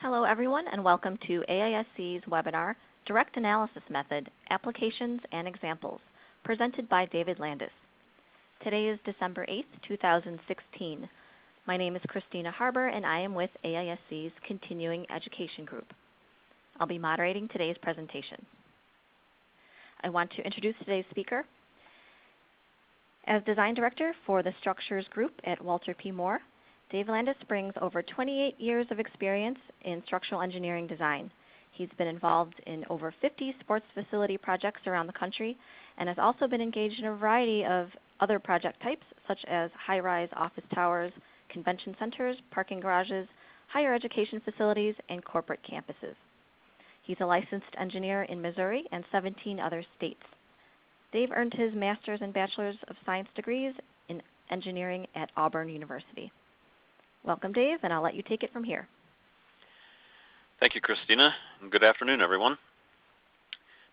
Hello everyone and welcome to AISC's webinar, Direct Analysis Method, Applications and Examples, presented by David Landis. Today is December 8th, 2016. My name is Christina Harbour and I am with AISC's Continuing Education Group. I'll be moderating today's presentation. I want to introduce today's speaker. As Design Director for the Structures Group at Walter P. Moore, Dave Landis brings over 28 years of experience in structural engineering design. He's been involved in over 50 sports facility projects around the country and has also been engaged in a variety of other project types such as high-rise office towers, convention centers, parking garages, higher education facilities, and corporate campuses. He's a licensed engineer in Missouri and 17 other states. Dave earned his master's and bachelor's of science degrees in engineering at Auburn University. Welcome, Dave, and I'll let you take it from here. Thank you, Christina, and good afternoon, everyone.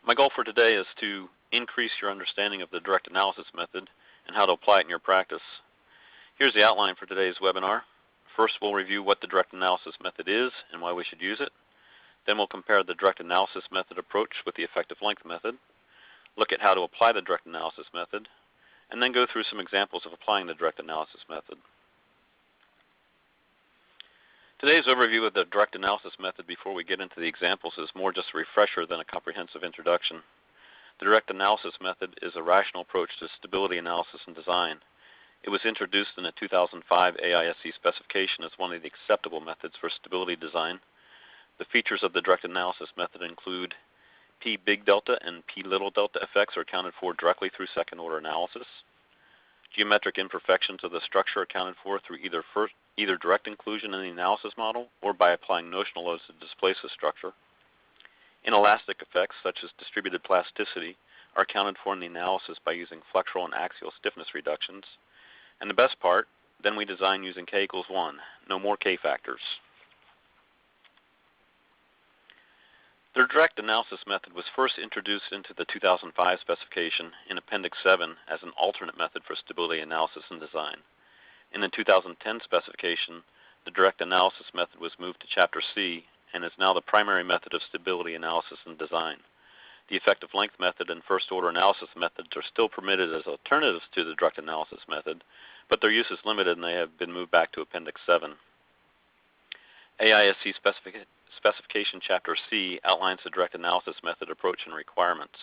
My goal for today is to increase your understanding of the direct analysis method and how to apply it in your practice. Here's the outline for today's webinar. First, we'll review what the direct analysis method is and why we should use it. Then we'll compare the direct analysis method approach with the effective length method, look at how to apply the direct analysis method, and then go through some examples of applying the direct analysis method. Today's overview of the direct analysis method before we get into the examples is more just a refresher than a comprehensive introduction. The direct analysis method is a rational approach to stability analysis and design. It was introduced in a 2005 AISC specification as one of the acceptable methods for stability design. The features of the direct analysis method include P big delta and P little delta effects are accounted for directly through second order analysis. Geometric imperfections of the structure are accounted for through either direct inclusion in the analysis model or by applying notional loads to displace the structure. Inelastic effects, such as distributed plasticity, are accounted for in the analysis by using flexural and axial stiffness reductions. And the best part, then we design using K equals 1, no more K factors. The direct analysis method was first introduced into the 2005 specification in Appendix 7 as an alternate method for stability analysis and design. In the 2010 specification, the direct analysis method was moved to Chapter C and is now the primary method of stability analysis and design. The effective length method and first order analysis methods are still permitted as alternatives to the direct analysis method, but their use is limited and they have been moved back to Appendix 7. AISC Specification Chapter C outlines the direct analysis method approach and requirements.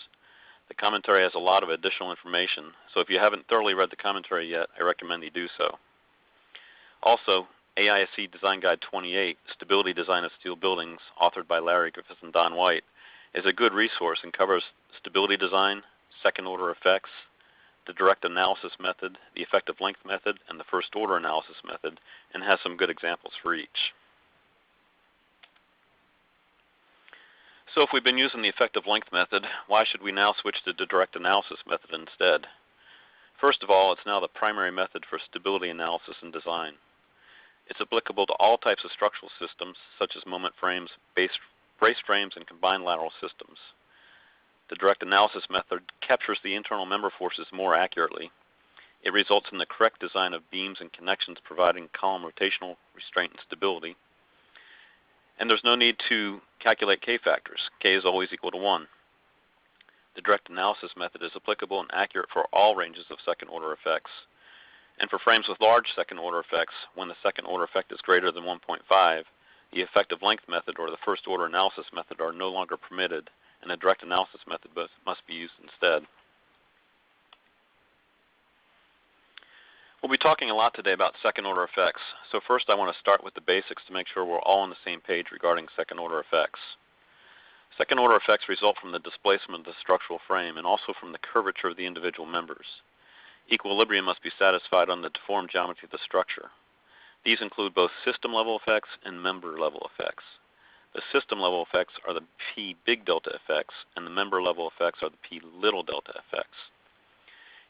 The commentary has a lot of additional information, so if you haven't thoroughly read the commentary yet, I recommend you do so. Also, AISC Design Guide 28, Stability Design of Steel Buildings, authored by Larry Griffiths and Don White, is a good resource and covers stability design, second order effects, the direct analysis method, the effective length method, and the first order analysis method, and has some good examples for each. So if we've been using the effective length method, why should we now switch to the direct analysis method instead? First of all, it's now the primary method for stability analysis and design. It's applicable to all types of structural systems, such as moment frames, brace frames, and combined lateral systems. The direct analysis method captures the internal member forces more accurately. It results in the correct design of beams and connections providing column rotational restraint and stability. And there's no need to calculate K factors. K is always equal to 1. The direct analysis method is applicable and accurate for all ranges of second order effects. And for frames with large second order effects, when the second order effect is greater than 1.5, the effective length method or the first order analysis method are no longer permitted, and the direct analysis method must be used instead. We'll be talking a lot today about second order effects, so first I want to start with the basics to make sure we're all on the same page regarding second order effects. Second order effects result from the displacement of the structural frame and also from the curvature of the individual members. Equilibrium must be satisfied on the deformed geometry of the structure. These include both system level effects and member level effects. The system level effects are the P big delta effects and the member level effects are the P little delta effects.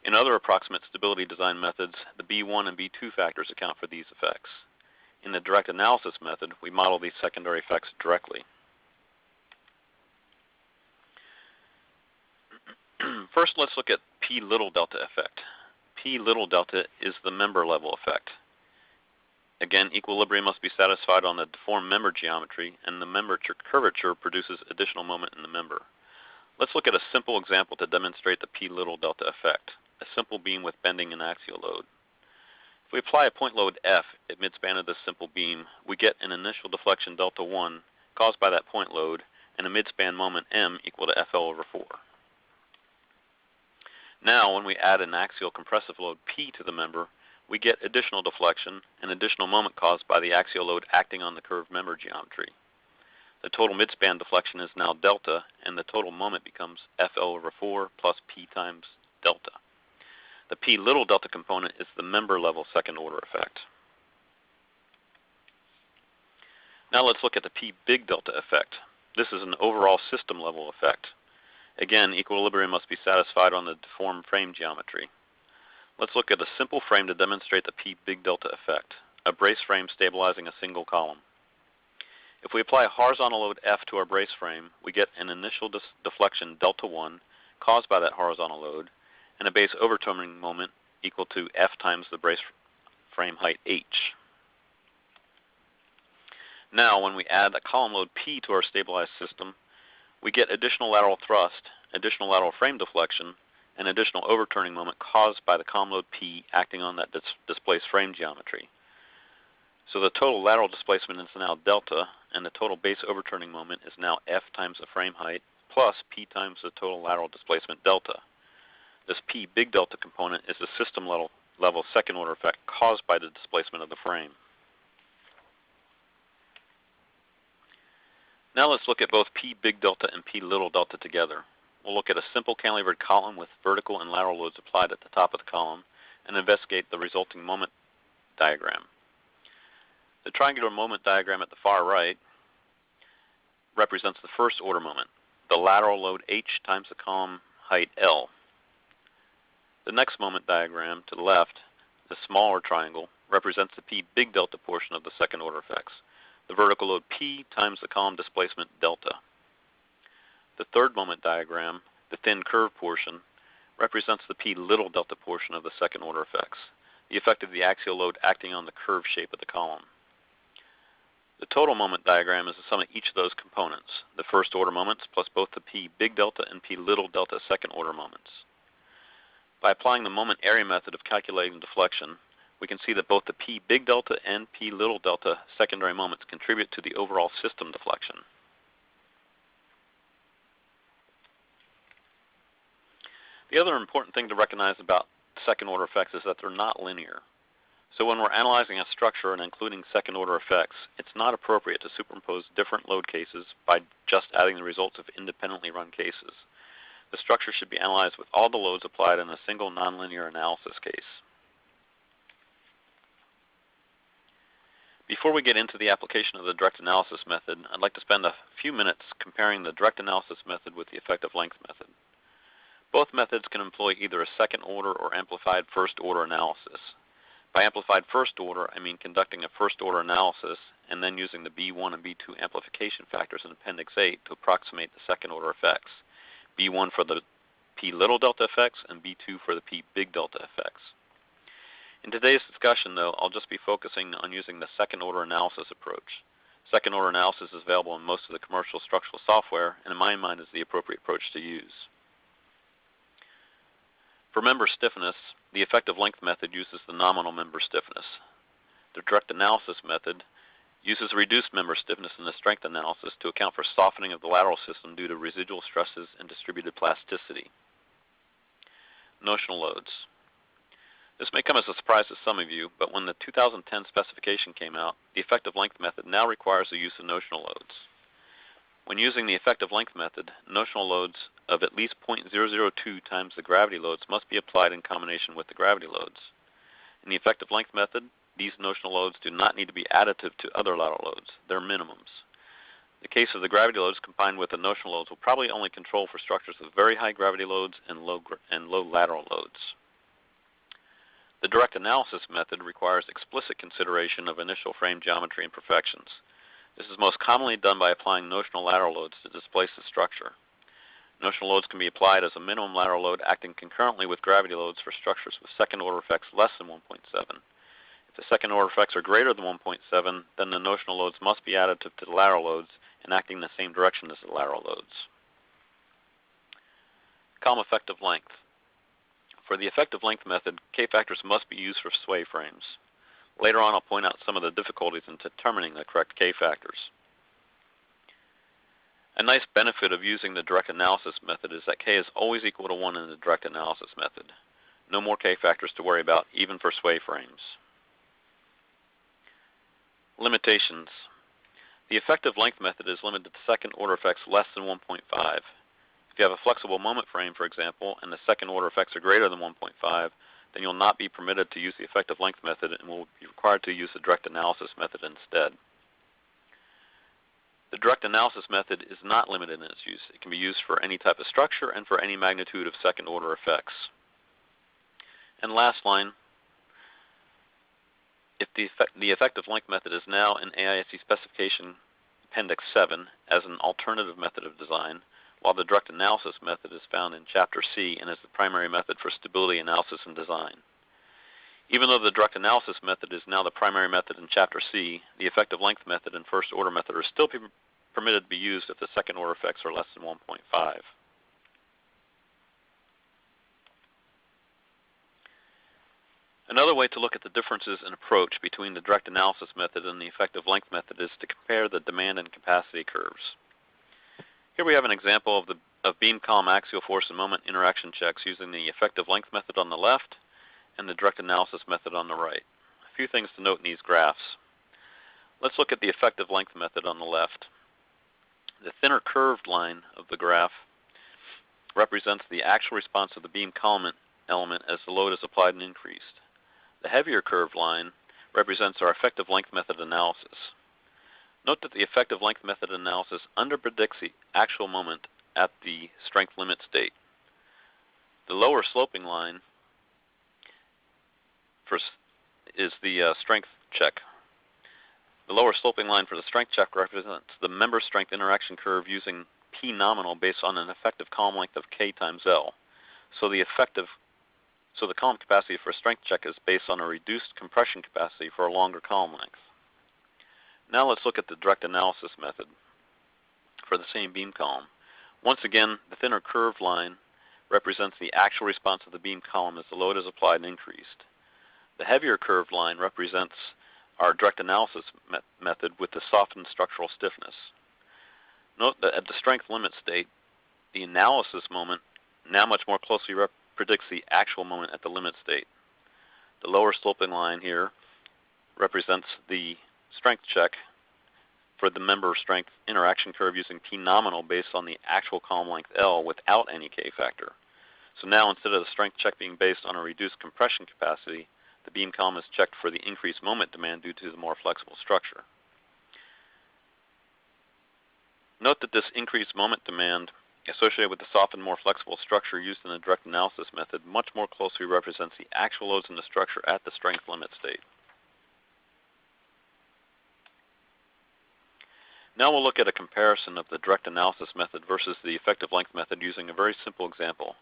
In other approximate stability design methods, the B1 and B2 factors account for these effects. In the direct analysis method, we model these secondary effects directly. First, let's look at P little delta effect. P little delta is the member level effect. Again, equilibrium must be satisfied on the deformed member geometry, and the member curvature produces additional moment in the member. Let's look at a simple example to demonstrate the P little delta effect, a simple beam with bending and axial load. If we apply a point load F at midspan of this simple beam, we get an initial deflection delta 1 caused by that point load and a midspan moment M equal to FL over 4. Now, when we add an axial compressive load P to the member, we get additional deflection and additional moment caused by the axial load acting on the curved member geometry. The total midspan deflection is now delta, and the total moment becomes FL over 4 plus P times delta. The P little delta component is the member level second order effect. Now let's look at the P big delta effect. This is an overall system level effect. Again, equilibrium must be satisfied on the deformed frame geometry. Let's look at a simple frame to demonstrate the P big delta effect, a brace frame stabilizing a single column. If we apply a horizontal load F to our brace frame, we get an initial deflection delta 1 caused by that horizontal load, and a base overturning moment equal to F times the brace frame height H. Now, when we add a column load P to our stabilized system, we get additional lateral thrust, additional lateral frame deflection, and additional overturning moment caused by the column load P acting on that displaced frame geometry. So the total lateral displacement is now delta, and the total base overturning moment is now F times the frame height plus P times the total lateral displacement delta. This P big delta component is the system level second order effect caused by the displacement of the frame. Now let's look at both P big delta and P little delta together. We'll look at a simple cantilevered column with vertical and lateral loads applied at the top of the column and investigate the resulting moment diagram. The triangular moment diagram at the far right represents the first order moment, the lateral load H times the column height L. The next moment diagram to the left, the smaller triangle, represents the P big delta portion of the second order effects, the vertical load P times the column displacement delta. The third moment diagram, the thin curve portion, represents the P little delta portion of the second order effects, the effect of the axial load acting on the curved shape of the column. The total moment diagram is the sum of each of those components, the first order moments plus both the P big delta and P little delta second order moments. By applying the moment area method of calculating deflection, we can see that both the P big delta and P little delta secondary moments contribute to the overall system deflection. The other important thing to recognize about second order effects is that they're not linear. So when we're analyzing a structure and including second order effects, it's not appropriate to superimpose different load cases by just adding the results of independently run cases. The structure should be analyzed with all the loads applied in a single nonlinear analysis case. Before we get into the application of the direct analysis method, I'd like to spend a few minutes comparing the direct analysis method with the effective length method. Both methods can employ either a second order or amplified first order analysis. By amplified first order, I mean conducting a first order analysis and then using the B1 and B2 amplification factors in Appendix 8 to approximate the second order effects. B1 for the P little delta effects and B2 for the P big delta effects. In today's discussion, though, I'll just be focusing on using the second order analysis approach. Second order analysis is available in most of the commercial structural software, and in my mind is the appropriate approach to use. For member stiffness, the effective length method uses the nominal member stiffness. The direct analysis method uses reduced member stiffness in the strength analysis to account for softening of the lateral system due to residual stresses and distributed plasticity. Notional loads. This may come as a surprise to some of you, but when the 2010 specification came out, the effective length method now requires the use of notional loads. When using the effective length method, notional loads of at least 0.002 times the gravity loads must be applied in combination with the gravity loads. In the effective length method, these notional loads do not need to be additive to other lateral loads. They're minimums. The case of the gravity loads combined with the notional loads will probably only control for structures with very high gravity loads and low lateral loads. The direct analysis method requires explicit consideration of initial frame geometry imperfections. This is most commonly done by applying notional lateral loads to displace the structure. Notional loads can be applied as a minimum lateral load acting concurrently with gravity loads for structures with second order effects less than 1.7. If the second order effects are greater than 1.7, then the notional loads must be additive to the lateral loads and acting in the same direction as the lateral loads. Column effective length. For the effective length method, K-factors must be used for sway frames. Later on, I'll point out some of the difficulties in determining the correct K-factors. A nice benefit of using the direct analysis method is that K is always equal to 1 in the direct analysis method. No more K-factors to worry about, even for sway frames. Limitations. The effective length method is limited to second order effects less than 1.5. If you have a flexible moment frame, for example, and the second order effects are greater than 1.5, then you'll not be permitted to use the effective length method and will be required to use the direct analysis method instead. The direct analysis method is not limited in its use. It can be used for any type of structure and for any magnitude of second order effects. And last line, if the effective length method is now in AISC specification Appendix 7 as an alternative method of design, while the direct analysis method is found in Chapter C and is the primary method for stability analysis and design. Even though the direct analysis method is now the primary method in Chapter C, the effective length method and first order method are still permitted to be used if the second order effects are less than 1.5. Another way to look at the differences in approach between the direct analysis method and the effective length method is to compare the demand and capacity curves. Here we have an example of beam column axial force and moment interaction checks using the effective length method on the left and the direct analysis method on the right. A few things to note in these graphs. Let's look at the effective length method on the left. The thinner curved line of the graph represents the actual response of the beam column element as the load is applied and increased. The heavier curved line represents our effective length method analysis. Note that the effective length method analysis underpredicts the actual moment at the strength limit state. The lower sloping line is the strength check. The lower sloping line for the strength check represents the member strength interaction curve using P nominal based on an effective column length of K times L. So the column capacity for a strength check is based on a reduced compression capacity for a longer column length. Now let's look at the direct analysis method for the same beam column. Once again, the thinner curved line represents the actual response of the beam column as the load is applied and increased. The heavier curved line represents our direct analysis method with the softened structural stiffness. Note that at the strength limit state, the analysis moment now much more closely predicts the actual moment at the limit state. The lower sloping line here represents the strength check for the member strength interaction curve using P nominal based on the actual column length L without any K factor. So now instead of the strength check being based on a reduced compression capacity, the beam column is checked for the increased moment demand due to the more flexible structure. Note that this increased moment demand associated with the softened, more flexible structure used in the direct analysis method much more closely represents the actual loads in the structure at the strength limit state. Now we'll look at a comparison of the direct analysis method versus the effective length method using a very simple example.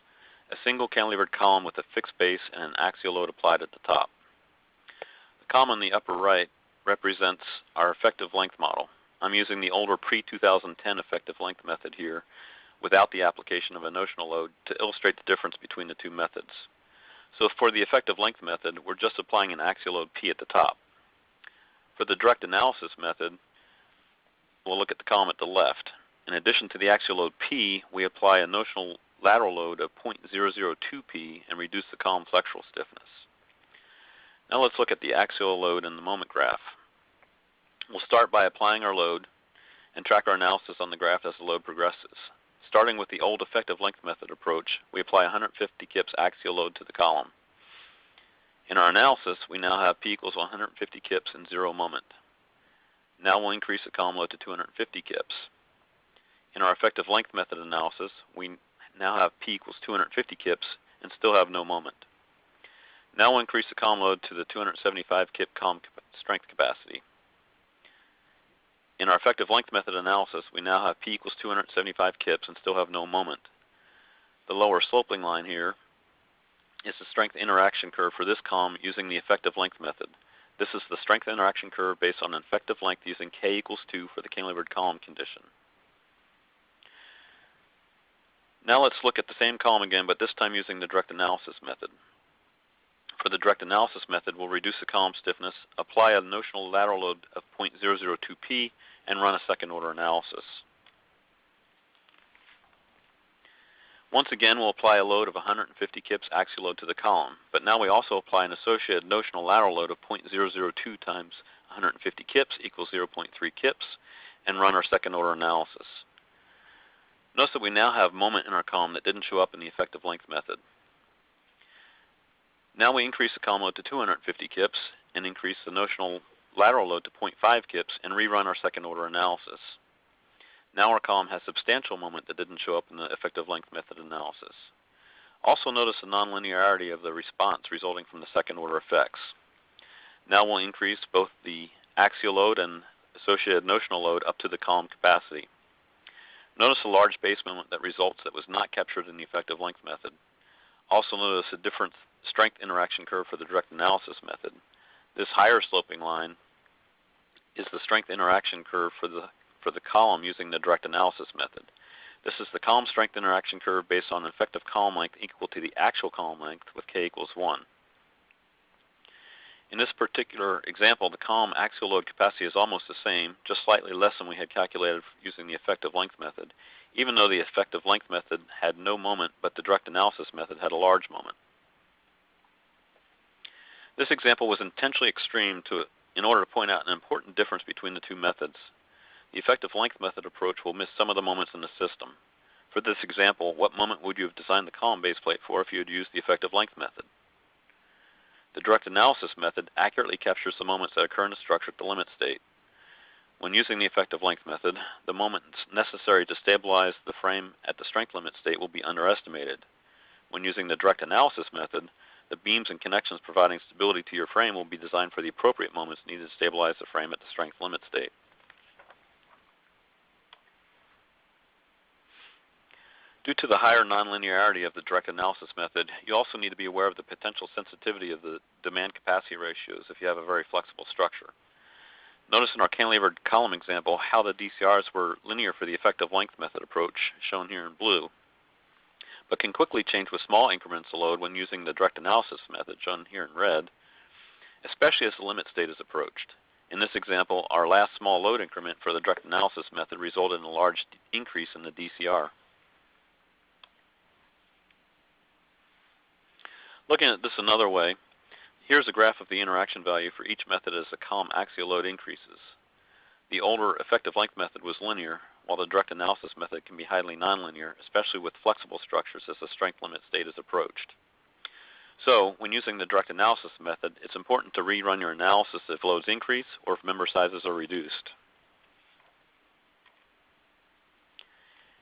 A single cantilevered column with a fixed base and an axial load applied at the top. The column on the upper right represents our effective length model. I'm using the older pre-2010 effective length method here without the application of a notional load to illustrate the difference between the two methods. So for the effective length method, we're just applying an axial load P at the top. For the direct analysis method, we'll look at the column at the left. In addition to the axial load P, we apply a notional lateral load of 0.002 P and reduce the column flexural stiffness. Now let's look at the axial load in the moment graph. We'll start by applying our load and track our analysis on the graph as the load progresses. Starting with the old effective length method approach, we apply 150 kips axial load to the column. In our analysis, we now have P equals 150 kips and 0 moment. Now we'll increase the column load to 250 kips. In our effective length method analysis, we now have P equals 250 kips and still have no moment. Now we'll increase the column load to the 275 kip column strength capacity. In our effective length method analysis, we now have P equals 275 kips and still have no moment. The lower sloping line here is the strength interaction curve for this column using the effective length method. This is the strength interaction curve based on an effective length using k equals 2 for the cantilevered column condition. Now let's look at the same column again, but this time using the direct analysis method. For the direct analysis method, we'll reduce the column stiffness, apply a notional lateral load of 0.002p, and run a second order analysis. Once again, we'll apply a load of 150 kips axial load to the column, but now we also apply an associated notional lateral load of 0.002 times 150 kips equals 0.3 kips, and run our second order analysis. Notice that we now have moment in our column that didn't show up in the effective length method. Now we increase the column load to 250 kips and increase the notional lateral load to 0.5 kips and rerun our second order analysis. Now our column has substantial moment that didn't show up in the effective length method analysis. Also notice the nonlinearity of the response resulting from the second order effects. Now we'll increase both the axial load and associated notional load up to the column capacity. Notice the large base moment that results that was not captured in the effective length method. Also notice a different strength interaction curve for the direct analysis method. This higher sloping line is the strength interaction curve for the column using the direct analysis method. This is the column strength interaction curve based on effective column length equal to the actual column length with k equals 1. In this particular example, the column axial load capacity is almost the same, just slightly less than we had calculated using the effective length method, even though the effective length method had no moment, but the direct analysis method had a large moment. This example was intentionally extreme in order to point out an important difference between the two methods. The effective length method approach will miss some of the moments in the system. For this example, what moment would you have designed the column base plate for if you had used the effective length method? The direct analysis method accurately captures the moments that occur in the structure at the limit state. When using the effective length method, the moments necessary to stabilize the frame at the strength limit state will be underestimated. When using the direct analysis method, the beams and connections providing stability to your frame will be designed for the appropriate moments needed to stabilize the frame at the strength limit state. Due to the higher nonlinearity of the direct analysis method, you also need to be aware of the potential sensitivity of the demand capacity ratios if you have a very flexible structure. Notice in our cantilevered column example how the DCRs were linear for the effective length method approach, shown here in blue, but can quickly change with small increments of load when using the direct analysis method, shown here in red, especially as the limit state is approached. In this example, our last small load increment for the direct analysis method resulted in a large increase in the DCR. Looking at this another way, here's a graph of the interaction value for each method as the column axial load increases. The older effective length method was linear, while the direct analysis method can be highly nonlinear, especially with flexible structures as the strength limit state is approached. So, when using the direct analysis method, it's important to rerun your analysis if loads increase or if member sizes are reduced.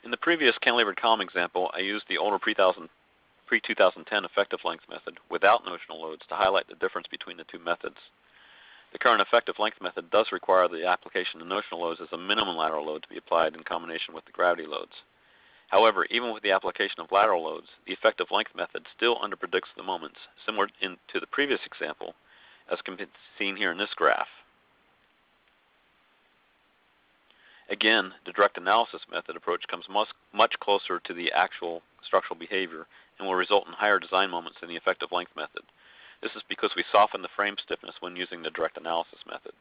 In the previous cantilevered column example, I used the older pre-2010 effective length method without notional loads to highlight the difference between the two methods. The current effective length method does require the application of notional loads as a minimum lateral load to be applied in combination with the gravity loads. However, even with the application of lateral loads, the effective length method still underpredicts the moments, similar to the previous example, as can be seen here in this graph. Again, the direct analysis method approach comes much closer to the actual structural behavior and will result in higher design moments than the effective length method. This is because we soften the frame stiffness when using the direct analysis method.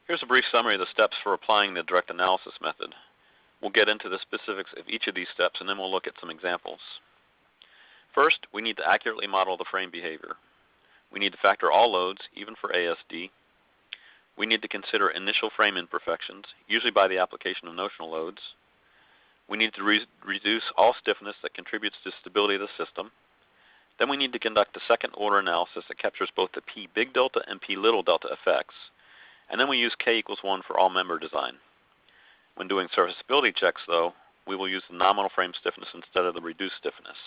Here's a brief summary of the steps for applying the direct analysis method. We'll get into the specifics of each of these steps and then we'll look at some examples. First, we need to accurately model the frame behavior. We need to factor all loads, even for ASD. We need to consider initial frame imperfections, usually by the application of notional loads. We need to reduce all stiffness that contributes to stability of the system. Then we need to conduct a second order analysis that captures both the P big delta and P little delta effects. And then we use k equals 1 for all member design. When doing serviceability checks, though, we will use the nominal frame stiffness instead of the reduced stiffness.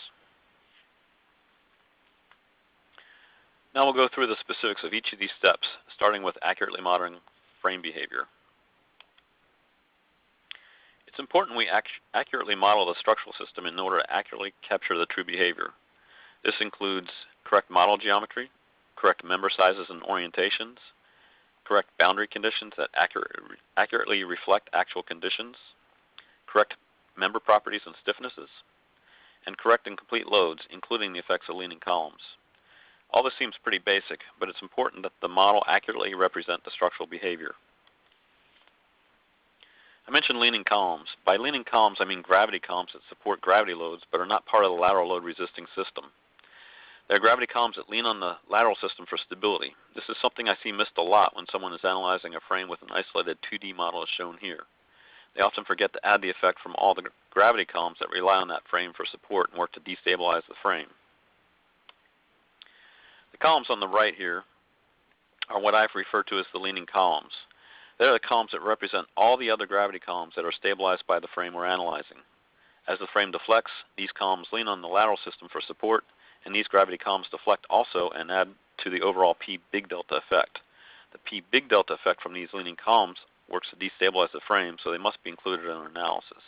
Now we'll go through the specifics of each of these steps, starting with accurately modeling frame behavior. It's important we accurately model the structural system in order to accurately capture the true behavior. This includes correct model geometry, correct member sizes and orientations, correct boundary conditions that accurately reflect actual conditions, correct member properties and stiffnesses, and correct and complete loads, including the effects of leaning columns. All this seems pretty basic, but it's important that the model accurately represent the structural behavior. I mentioned leaning columns. By leaning columns, I mean gravity columns that support gravity loads but are not part of the lateral load resisting system. They are gravity columns that lean on the lateral system for stability. This is something I see missed a lot when someone is analyzing a frame with an isolated 2D model as shown here. They often forget to add the effect from all the gravity columns that rely on that frame for support and work to destabilize the frame. The columns on the right here are what I've referred to as the leaning columns. They are the columns that represent all the other gravity columns that are stabilized by the frame we're analyzing. As the frame deflects, these columns lean on the lateral system for support, and these gravity columns deflect also and add to the overall P big delta effect. The P big delta effect from these leaning columns works to destabilize the frame, so they must be included in our analysis.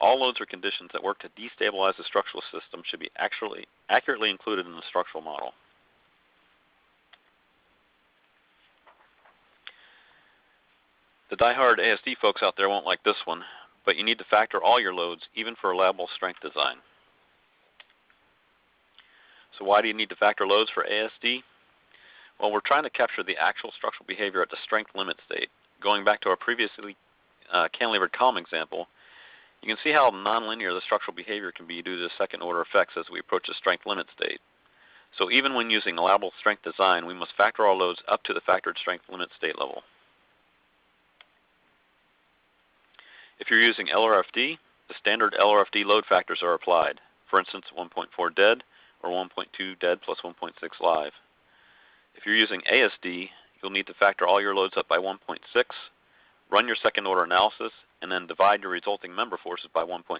All loads or conditions that work to destabilize the structural system should be accurately included in the structural model. The die-hard ASD folks out there won't like this one, but you need to factor all your loads, even for reliable strength design. So why do you need to factor loads for ASD? Well, we're trying to capture the actual structural behavior at the strength limit state. Going back to our previously cantilevered column example, you can see how nonlinear the structural behavior can be due to second-order effects as we approach the strength limit state. So even when using allowable strength design, we must factor our loads up to the factored strength limit state level. If you're using LRFD, the standard LRFD load factors are applied. For instance, 1.4 dead or 1.2 dead plus 1.6 live. If you're using ASD, you'll need to factor all your loads up by 1.6, run your second order analysis, and then divide your resulting member forces by 1.6.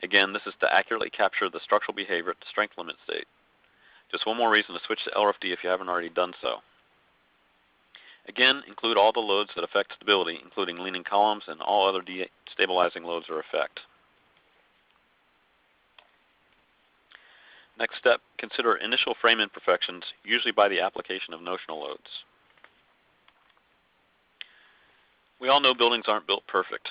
Again, this is to accurately capture the structural behavior at the strength limit state. Just one more reason to switch to LRFD if you haven't already done so. Again, include all the loads that affect stability, including leaning columns and all other destabilizing loads or effect. Next step, consider initial frame imperfections, usually by the application of notional loads. We all know buildings aren't built perfect.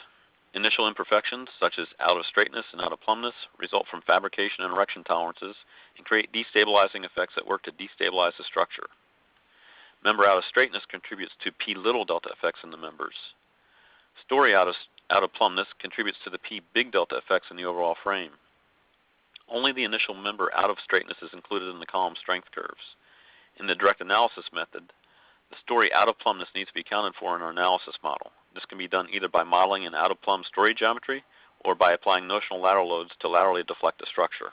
Initial imperfections, such as out of straightness and out of plumbness, result from fabrication and erection tolerances and create destabilizing effects that work to destabilize the structure. Member out of straightness contributes to P little delta effects in the members. Story out of plumbness contributes to the P big delta effects in the overall frame. Only the initial member out of straightness is included in the column strength curves. In the direct analysis method, the story out of plumbness needs to be accounted for in our analysis model. This can be done either by modeling an out of plumb story geometry or by applying notional lateral loads to laterally deflect the structure.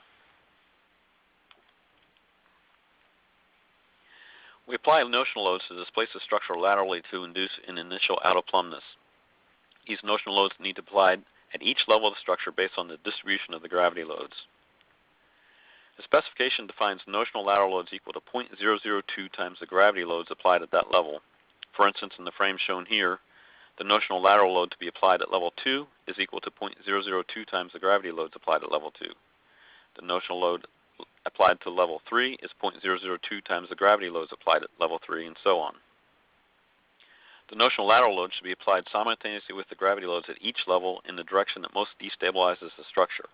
We apply notional loads to displace the structure laterally to induce an initial out of plumbness. These notional loads need to be applied at each level of the structure based on the distribution of the gravity loads. The specification defines notional lateral loads equal to 0.002 times the gravity loads applied at that level. For instance, in the frame shown here, the notional lateral load to be applied at level 2 is equal to 0.002 times the gravity loads applied at level 2. The notional load applied to level 3 is 0.002 times the gravity loads applied at level 3, and so on. The notional lateral load should be applied simultaneously with the gravity loads at each level in the direction that most destabilizes the structure.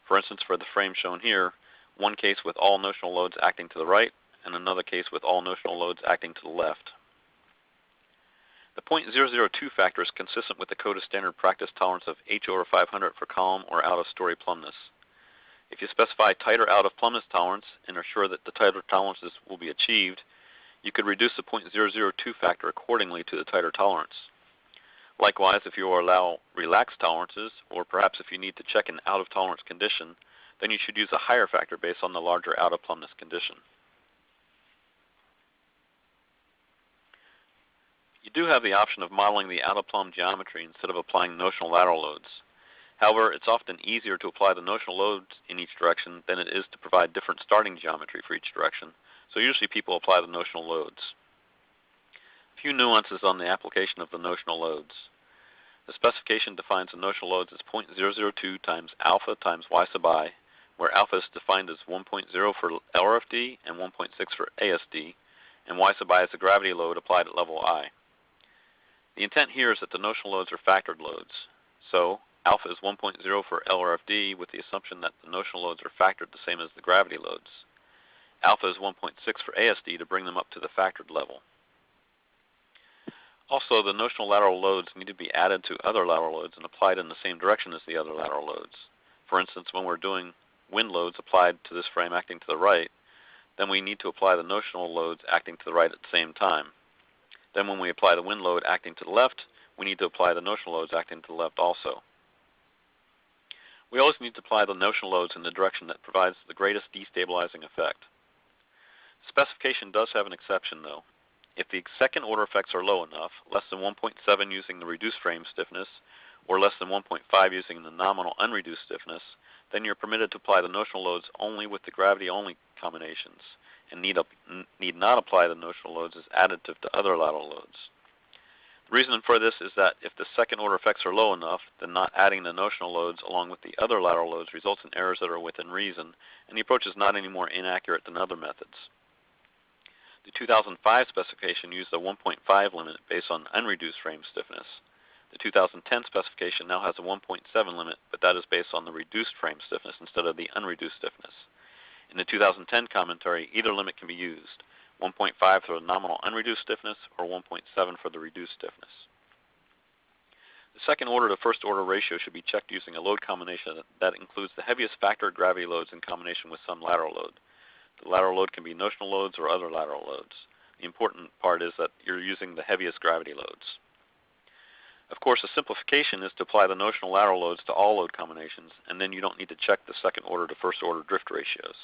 For instance, for the frame shown here, one case with all notional loads acting to the right, and another case with all notional loads acting to the left. The 0.002 factor is consistent with the Code of Standard Practice tolerance of H over 500 for column or out-of-story plumbness. If you specify tighter out-of-plumbness tolerance and are sure that the tighter tolerances will be achieved, you could reduce the 0.002 factor accordingly to the tighter tolerance. Likewise, if you allow relaxed tolerances, or perhaps if you need to check an out-of-tolerance condition, then you should use a higher factor based on the larger out-of-plumbness condition. You do have the option of modeling the out-of-plumb geometry instead of applying notional lateral loads. However, it's often easier to apply the notional loads in each direction than it is to provide different starting geometry for each direction, so usually people apply the notional loads. A few nuances on the application of the notional loads. The specification defines the notional loads as 0.002 times alpha times y sub I, where alpha is defined as 1.0 for LRFD and 1.6 for ASD, and y sub I is the gravity load applied at level I. The intent here is that the notional loads are factored loads. So alpha is 1.0 for LRFD with the assumption that the notional loads are factored the same as the gravity loads. Alpha is 1.6 for ASD to bring them up to the factored level. Also, the notional lateral loads need to be added to other lateral loads and applied in the same direction as the other lateral loads. For instance, when we're doing wind loads applied to this frame acting to the right, then we need to apply the notional loads acting to the right at the same time. Then when we apply the wind load acting to the left, we need to apply the notional loads acting to the left also. We always need to apply the notional loads in the direction that provides the greatest destabilizing effect. Specification does have an exception though. If the second order effects are low enough, less than 1.7 using the reduced frame stiffness, or less than 1.5 using the nominal unreduced stiffness, then you're permitted to apply the notional loads only with the gravity-only combinations, and need not apply the notional loads as additive to other lateral loads. The reason for this is that if the second order effects are low enough, then not adding the notional loads along with the other lateral loads results in errors that are within reason, and the approach is not any more inaccurate than other methods. The 2005 specification used a 1.5 limit based on unreduced frame stiffness. The 2010 specification now has a 1.7 limit, but that is based on the reduced frame stiffness instead of the unreduced stiffness. In the 2010 commentary, either limit can be used, 1.5 for the nominal unreduced stiffness or 1.7 for the reduced stiffness. The second order to first order ratio should be checked using a load combination that includes the heaviest factored gravity loads in combination with some lateral load. The lateral load can be notional loads or other lateral loads. The important part is that you're using the heaviest gravity loads. Of course, a simplification is to apply the notional lateral loads to all load combinations, and then you don't need to check the second order to first order drift ratios.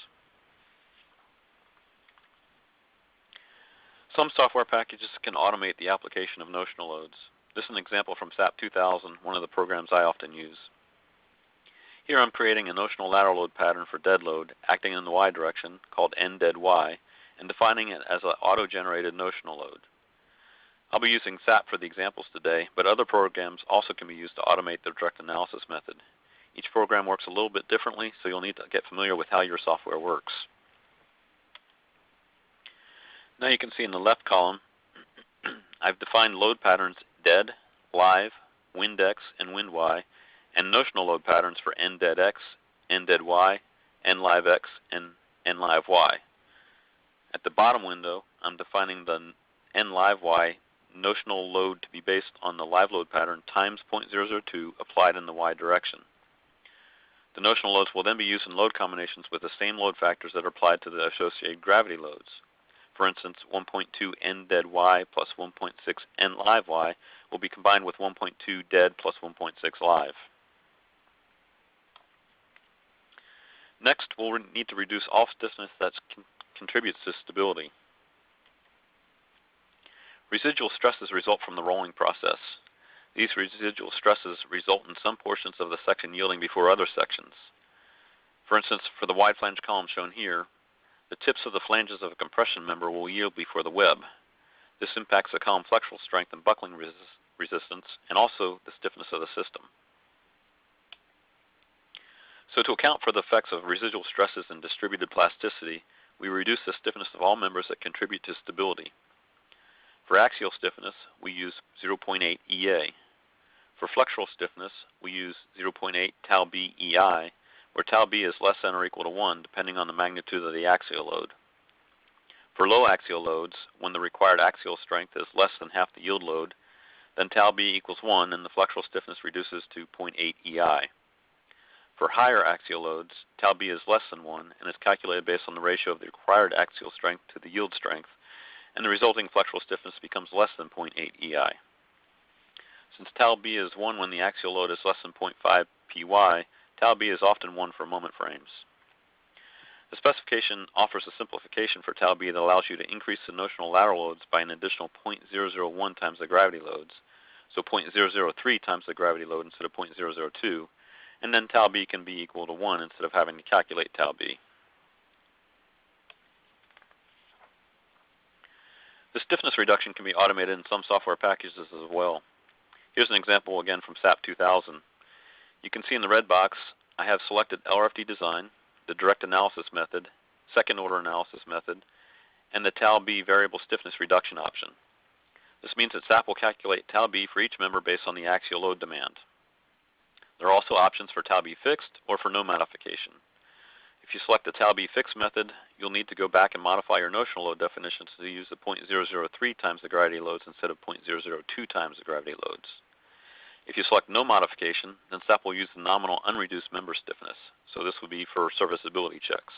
Some software packages can automate the application of notional loads. This is an example from SAP 2000, one of the programs I often use. Here I'm creating a notional lateral load pattern for dead load acting in the y direction called ndeady and defining it as an auto-generated notional load. I'll be using SAP for the examples today, but other programs also can be used to automate the direct analysis method. Each program works a little bit differently, so you'll need to get familiar with how your software works. Now you can see in the left column, I've defined load patterns dead, live, WindX, and WindY, and notional load patterns for ndeadX, ndeady, nliveX, and nlivey. At the bottom window, I'm defining the nlivey notional load to be based on the live load pattern times 0.002 applied in the y direction. The notional loads will then be used in load combinations with the same load factors that are applied to the associated gravity loads. For instance, 1.2 ndeady plus 1.6 nlivey will be combined with 1.2 dead plus 1.6 live. Next, we'll need to reduce all stiffness that contributes to stability. Residual stresses result from the rolling process. These residual stresses result in some portions of the section yielding before other sections. For instance, for the wide flange column shown here, the tips of the flanges of a compression member will yield before the web. This impacts the column flexural strength and buckling resistance, and also the stiffness of the system. So to account for the effects of residual stresses and distributed plasticity, we reduce the stiffness of all members that contribute to stability. For axial stiffness, we use 0.8 EA. For flexural stiffness, we use 0.8 tau B EI, where tau B is less than or equal to 1, depending on the magnitude of the axial load. For low axial loads, when the required axial strength is less than half the yield load, then tau B equals 1 and the flexural stiffness reduces to 0.8 EI. For higher axial loads, tau B is less than 1 and is calculated based on the ratio of the required axial strength to the yield strength, and the resulting flexural stiffness becomes less than 0.8 EI. Since tau B is 1 when the axial load is less than 0.5 PY, tau B is often 1 for moment frames. The specification offers a simplification for tau B that allows you to increase the notional lateral loads by an additional 0.001 times the gravity loads, so 0.003 times the gravity load instead of 0.002, and then tau B can be equal to 1 instead of having to calculate tau B. The stiffness reduction can be automated in some software packages as well. Here's an example again from SAP 2000. You can see in the red box I have selected LRFD design, the direct analysis method, second order analysis method, and the tau b variable stiffness reduction option. This means that SAP will calculate tau b for each member based on the axial load demand. There are also options for tau b fixed or for no modification. If you select the tau b fixed method, you'll need to go back and modify your notional load definitions to use the 0.003 times the gravity loads instead of 0.002 times the gravity loads. If you select no modification, then SAP will use the nominal unreduced member stiffness, so this would be for serviceability checks.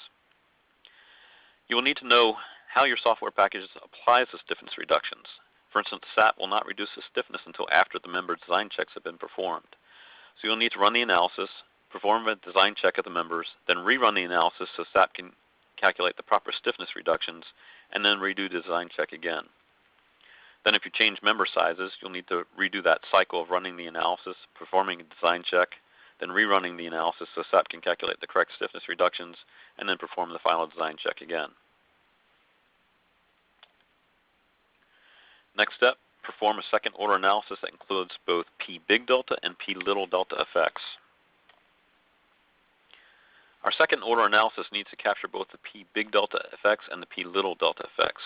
You will need to know how your software package applies the stiffness reductions. For instance, SAP will not reduce the stiffness until after the member design checks have been performed. So you'll need to run the analysis, perform a design check of the members, then rerun the analysis so SAP can calculate the proper stiffness reductions, and then redo the design check again. Then if you change member sizes, you'll need to redo that cycle of running the analysis, performing a design check, then rerunning the analysis so SAP can calculate the correct stiffness reductions, and then perform the final design check again. Next step, perform a second order analysis that includes both P big delta and P little delta effects. Our second order analysis needs to capture both the P big delta effects and the P little delta effects.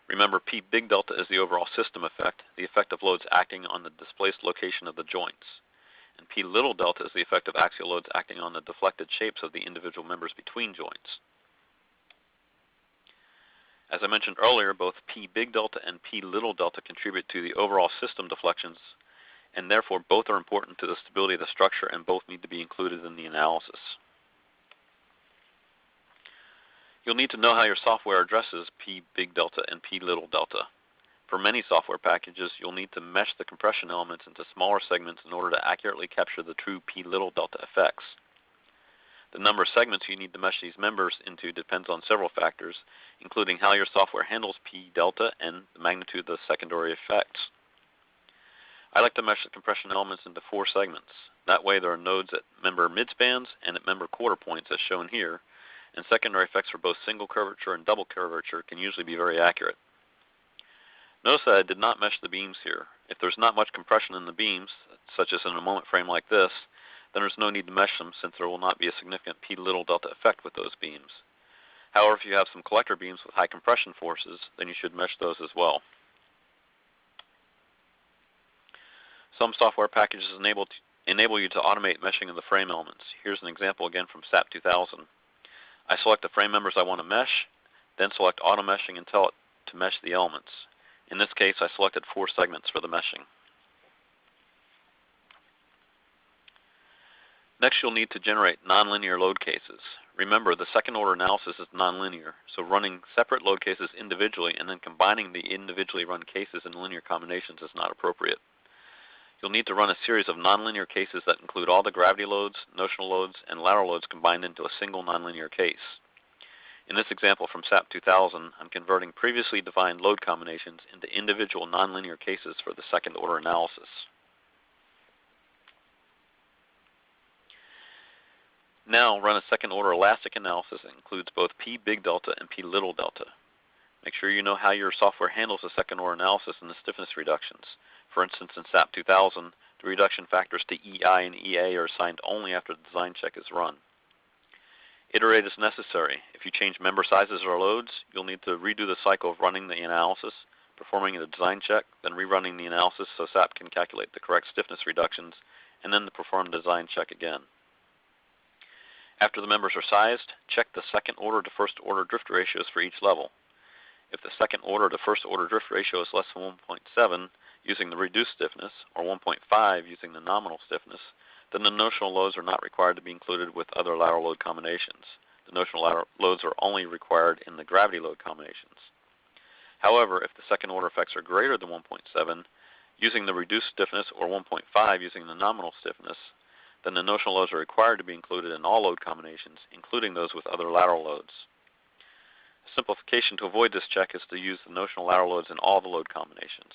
Remember, P big delta is the overall system effect, the effect of loads acting on the displaced location of the joints. And P little delta is the effect of axial loads acting on the deflected shapes of the individual members between joints. As I mentioned earlier, both P big delta and P little delta contribute to the overall system deflections, and therefore both are important to the stability of the structure and both need to be included in the analysis. You'll need to know how your software addresses P big delta and P little delta. For many software packages, you'll need to mesh the compression elements into smaller segments in order to accurately capture the true P little delta effects. The number of segments you need to mesh these members into depends on several factors, including how your software handles P delta and the magnitude of the secondary effects. I like to mesh the compression elements into 4 segments. That way there are nodes at member midspans and at member quarter points as shown here, and secondary effects for both single curvature and double curvature can usually be very accurate. Notice that I did not mesh the beams here. If there's not much compression in the beams, such as in a moment frame like this, then there's no need to mesh them since there will not be a significant P little delta effect with those beams. However, if you have some collector beams with high compression forces, then you should mesh those as well. Some software packages enable you to automate meshing of the frame elements. Here's an example again from SAP 2000. I select the frame members I want to mesh, then select auto meshing and tell it to mesh the elements. In this case, I selected 4 segments for the meshing. Next, you'll need to generate nonlinear load cases. Remember, the second order analysis is nonlinear, so running separate load cases individually and then combining the individually run cases in linear combinations is not appropriate. You'll need to run a series of nonlinear cases that include all the gravity loads, notional loads, and lateral loads combined into a single nonlinear case. In this example from SAP 2000, I'm converting previously defined load combinations into individual nonlinear cases for the second order analysis. Now run a second order elastic analysis that includes both P big delta and P little delta. Make sure you know how your software handles the second order analysis and the stiffness reductions. For instance, in SAP 2000, the reduction factors to EI and EA are assigned only after the design check is run. Iterate as necessary. If you change member sizes or loads, you'll need to redo the cycle of running the analysis, performing the design check, then rerunning the analysis so SAP can calculate the correct stiffness reductions, and then to perform the design check again. After the members are sized, check the second order to first order drift ratios for each level. If the second order to first order drift ratio is less than 1.7 using the reduced stiffness, or 1.5 using the nominal stiffness, then the notional loads are not required to be included with other lateral load combinations. The notional lateral loads are only required in the gravity load combinations. However, if the second order effects are greater than 1.7 using the reduced stiffness, or 1.5 using the nominal stiffness, then the notional loads are required to be included in all load combinations, including those with other lateral loads. A simplification to avoid this check is to use the notional lateral loads in all the load combinations.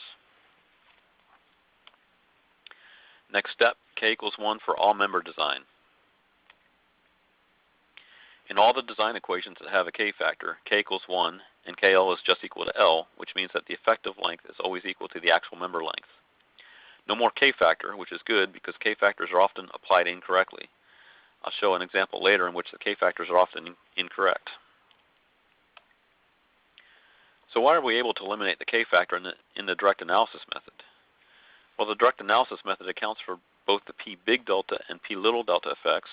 Next step, K equals 1 for all member design. In all the design equations that have a K factor, K equals 1, and KL is just equal to L, which means that the effective length is always equal to the actual member length. No more K factor, which is good because K factors are often applied incorrectly. I'll show an example later in which the k-factors are often incorrect. So why are we able to eliminate the k-factor in the direct analysis method? Well, the direct analysis method accounts for both the p big delta and p little delta effects.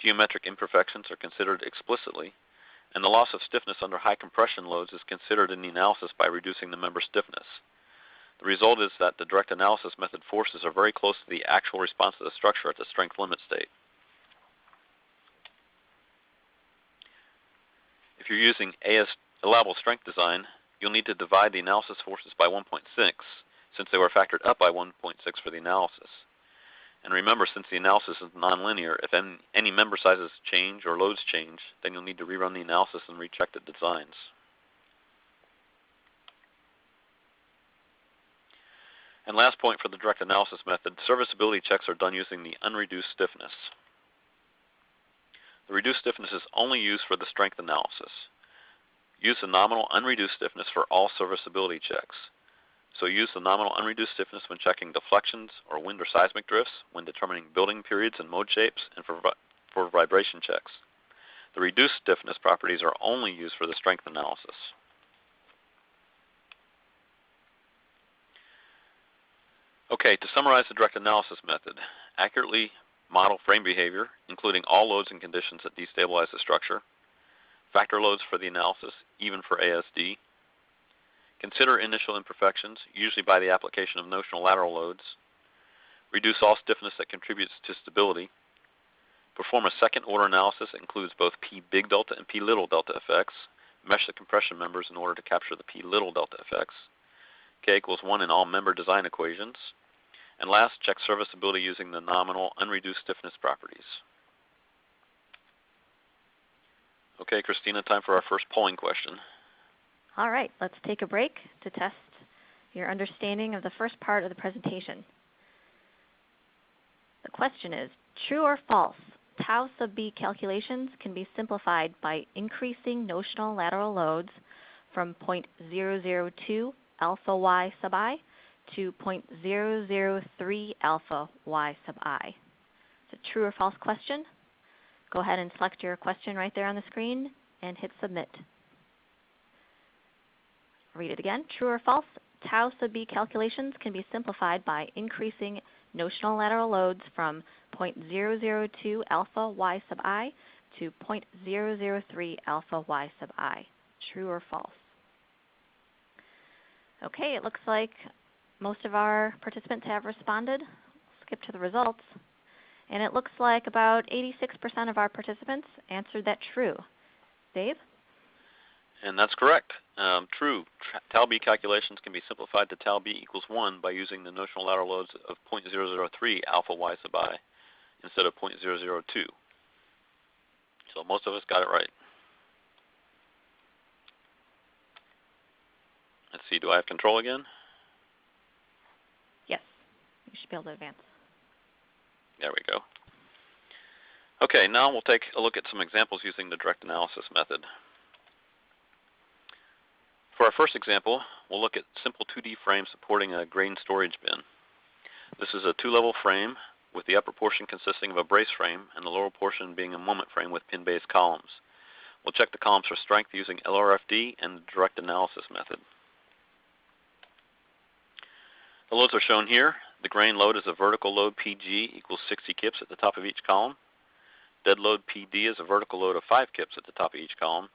Geometric imperfections are considered explicitly, and the loss of stiffness under high compression loads is considered in the analysis by reducing the member stiffness. The result is that the direct analysis method forces are very close to the actual response of the structure at the strength limit state. If you're using allowable strength design, you'll need to divide the analysis forces by 1.6, since they were factored up by 1.6 for the analysis. And remember, since the analysis is nonlinear, if any member sizes change or loads change, then you'll need to rerun the analysis and recheck the designs. And last point for the direct analysis method, serviceability checks are done using the unreduced stiffness. The reduced stiffness is only used for the strength analysis. Use the nominal unreduced stiffness for all serviceability checks. So use the nominal unreduced stiffness when checking deflections or wind or seismic drifts, when determining building periods and mode shapes, and for vibration checks. The reduced stiffness properties are only used for the strength analysis. Okay, to summarize the direct analysis method, accurately model frame behavior, including all loads and conditions that destabilize the structure. Factor loads for the analysis, even for ASD. Consider initial imperfections, usually by the application of notional lateral loads. Reduce all stiffness that contributes to stability. Perform a second order analysis that includes both P big delta and P little delta effects. Mesh the compression members in order to capture the P little delta effects. K equals 1 in all member design equations. And last, check serviceability using the nominal unreduced stiffness properties. Okay, Christina, time for our first polling question. All right, let's take a break to test your understanding of the first part of the presentation. The question is, true or false, tau sub b calculations can be simplified by increasing notional lateral loads from 0.002 alpha y sub I to 0.003 alpha y sub I. It's a true or false question. Go ahead and select your question right there on the screen and hit submit. Read it again. True or false, tau sub b calculations can be simplified by increasing notional lateral loads from 0.002 alpha y sub I to 0.003 alpha y sub I. True or false? Okay, it looks like most of our participants have responded. Skip to the results. And it looks like about 86% of our participants answered that true. Dave? And that's correct. True. Tau b calculations can be simplified to tau b equals 1 by using the notional lateral loads of 0.003 alpha y sub I instead of 0.002. So most of us got it right. Let's see, do I have control again? Yes. You should be able to advance. There we go. Okay, now we'll take a look at some examples using the direct analysis method. For our first example, we'll look at simple 2D frame supporting a grain storage bin. This is a two-level frame with the upper portion consisting of a brace frame and the lower portion being a moment frame with pin-based columns. We'll check the columns for strength using LRFD and the direct analysis method. The loads are shown here. The grain load is a vertical load PG equals 60 kips at the top of each column. Dead load PD is a vertical load of 5 kips at the top of each column.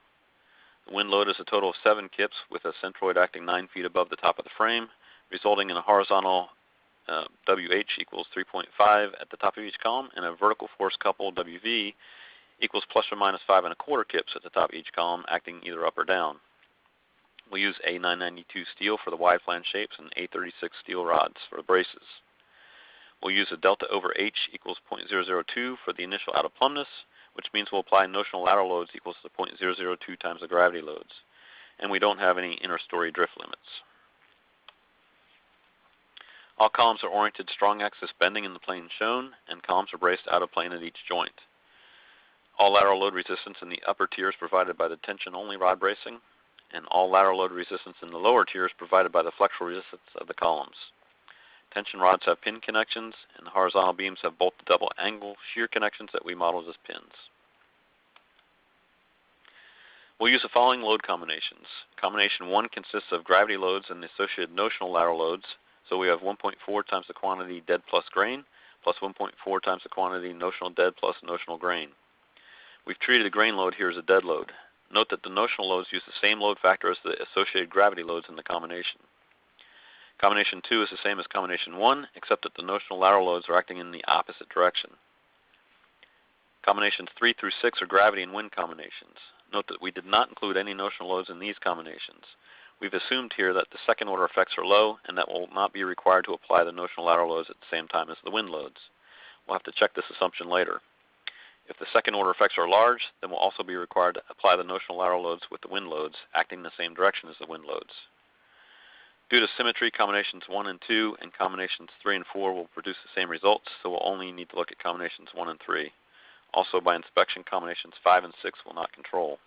The wind load is a total of 7 kips with a centroid acting 9 feet above the top of the frame, resulting in a horizontal WH equals 3.5 at the top of each column, and a vertical force couple WV equals plus or minus 5¼ kips at the top of each column, acting either up or down. We'll use A992 steel for the wide flange shapes and A36 steel rods for the braces. We'll use a delta over H equals 0.002 for the initial out of plumbness, which means we'll apply notional lateral loads equals to 0.002 times the gravity loads. And we don't have any inner story drift limits. All columns are oriented strong axis bending in the plane shown, and columns are braced out of plane at each joint. All lateral load resistance in the upper tier is provided by the tension-only rod bracing, and all lateral load resistance in the lower tier is provided by the flexural resistance of the columns. Tension rods have pin connections, and the horizontal beams have both the double angle shear connections that we modeled as pins. We'll use the following load combinations. Combination 1 consists of gravity loads and the associated notional lateral loads, so we have 1.4 times the quantity dead plus grain, plus 1.4 times the quantity notional dead plus notional grain. We've treated the grain load here as a dead load. Note that the notional loads use the same load factor as the associated gravity loads in the combination. Combination 2 is the same as combination 1, except that the notional lateral loads are acting in the opposite direction. Combinations 3 through 6 are gravity and wind combinations. Note that we did not include any notional loads in these combinations. We've assumed here that the second order effects are low and that will not be required to apply the notional lateral loads at the same time as the wind loads. We'll have to check this assumption later. If the second order effects are large, then we'll also be required to apply the notional lateral loads with the wind loads, acting in the same direction as the wind loads. Due to symmetry, combinations 1 and 2 and combinations 3 and 4 will produce the same results, so we'll only need to look at combinations 1 and 3. Also, by inspection, combinations 5 and 6 will not control.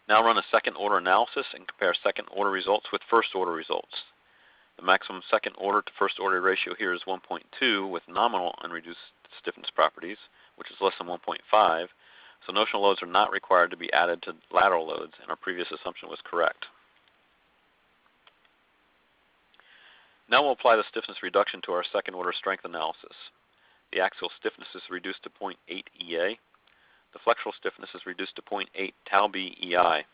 Now run a second-order analysis and compare second-order results with first-order results. The maximum second-order to first-order ratio here is 1.2 with nominal unreduced stiffness properties, which is less than 1.5, so notional loads are not required to be added to lateral loads, and our previous assumption was correct. Now we'll apply the stiffness reduction to our second-order strength analysis. The axial stiffness is reduced to 0.8 EA. The flexural stiffness is reduced to 0.8 tau B EI.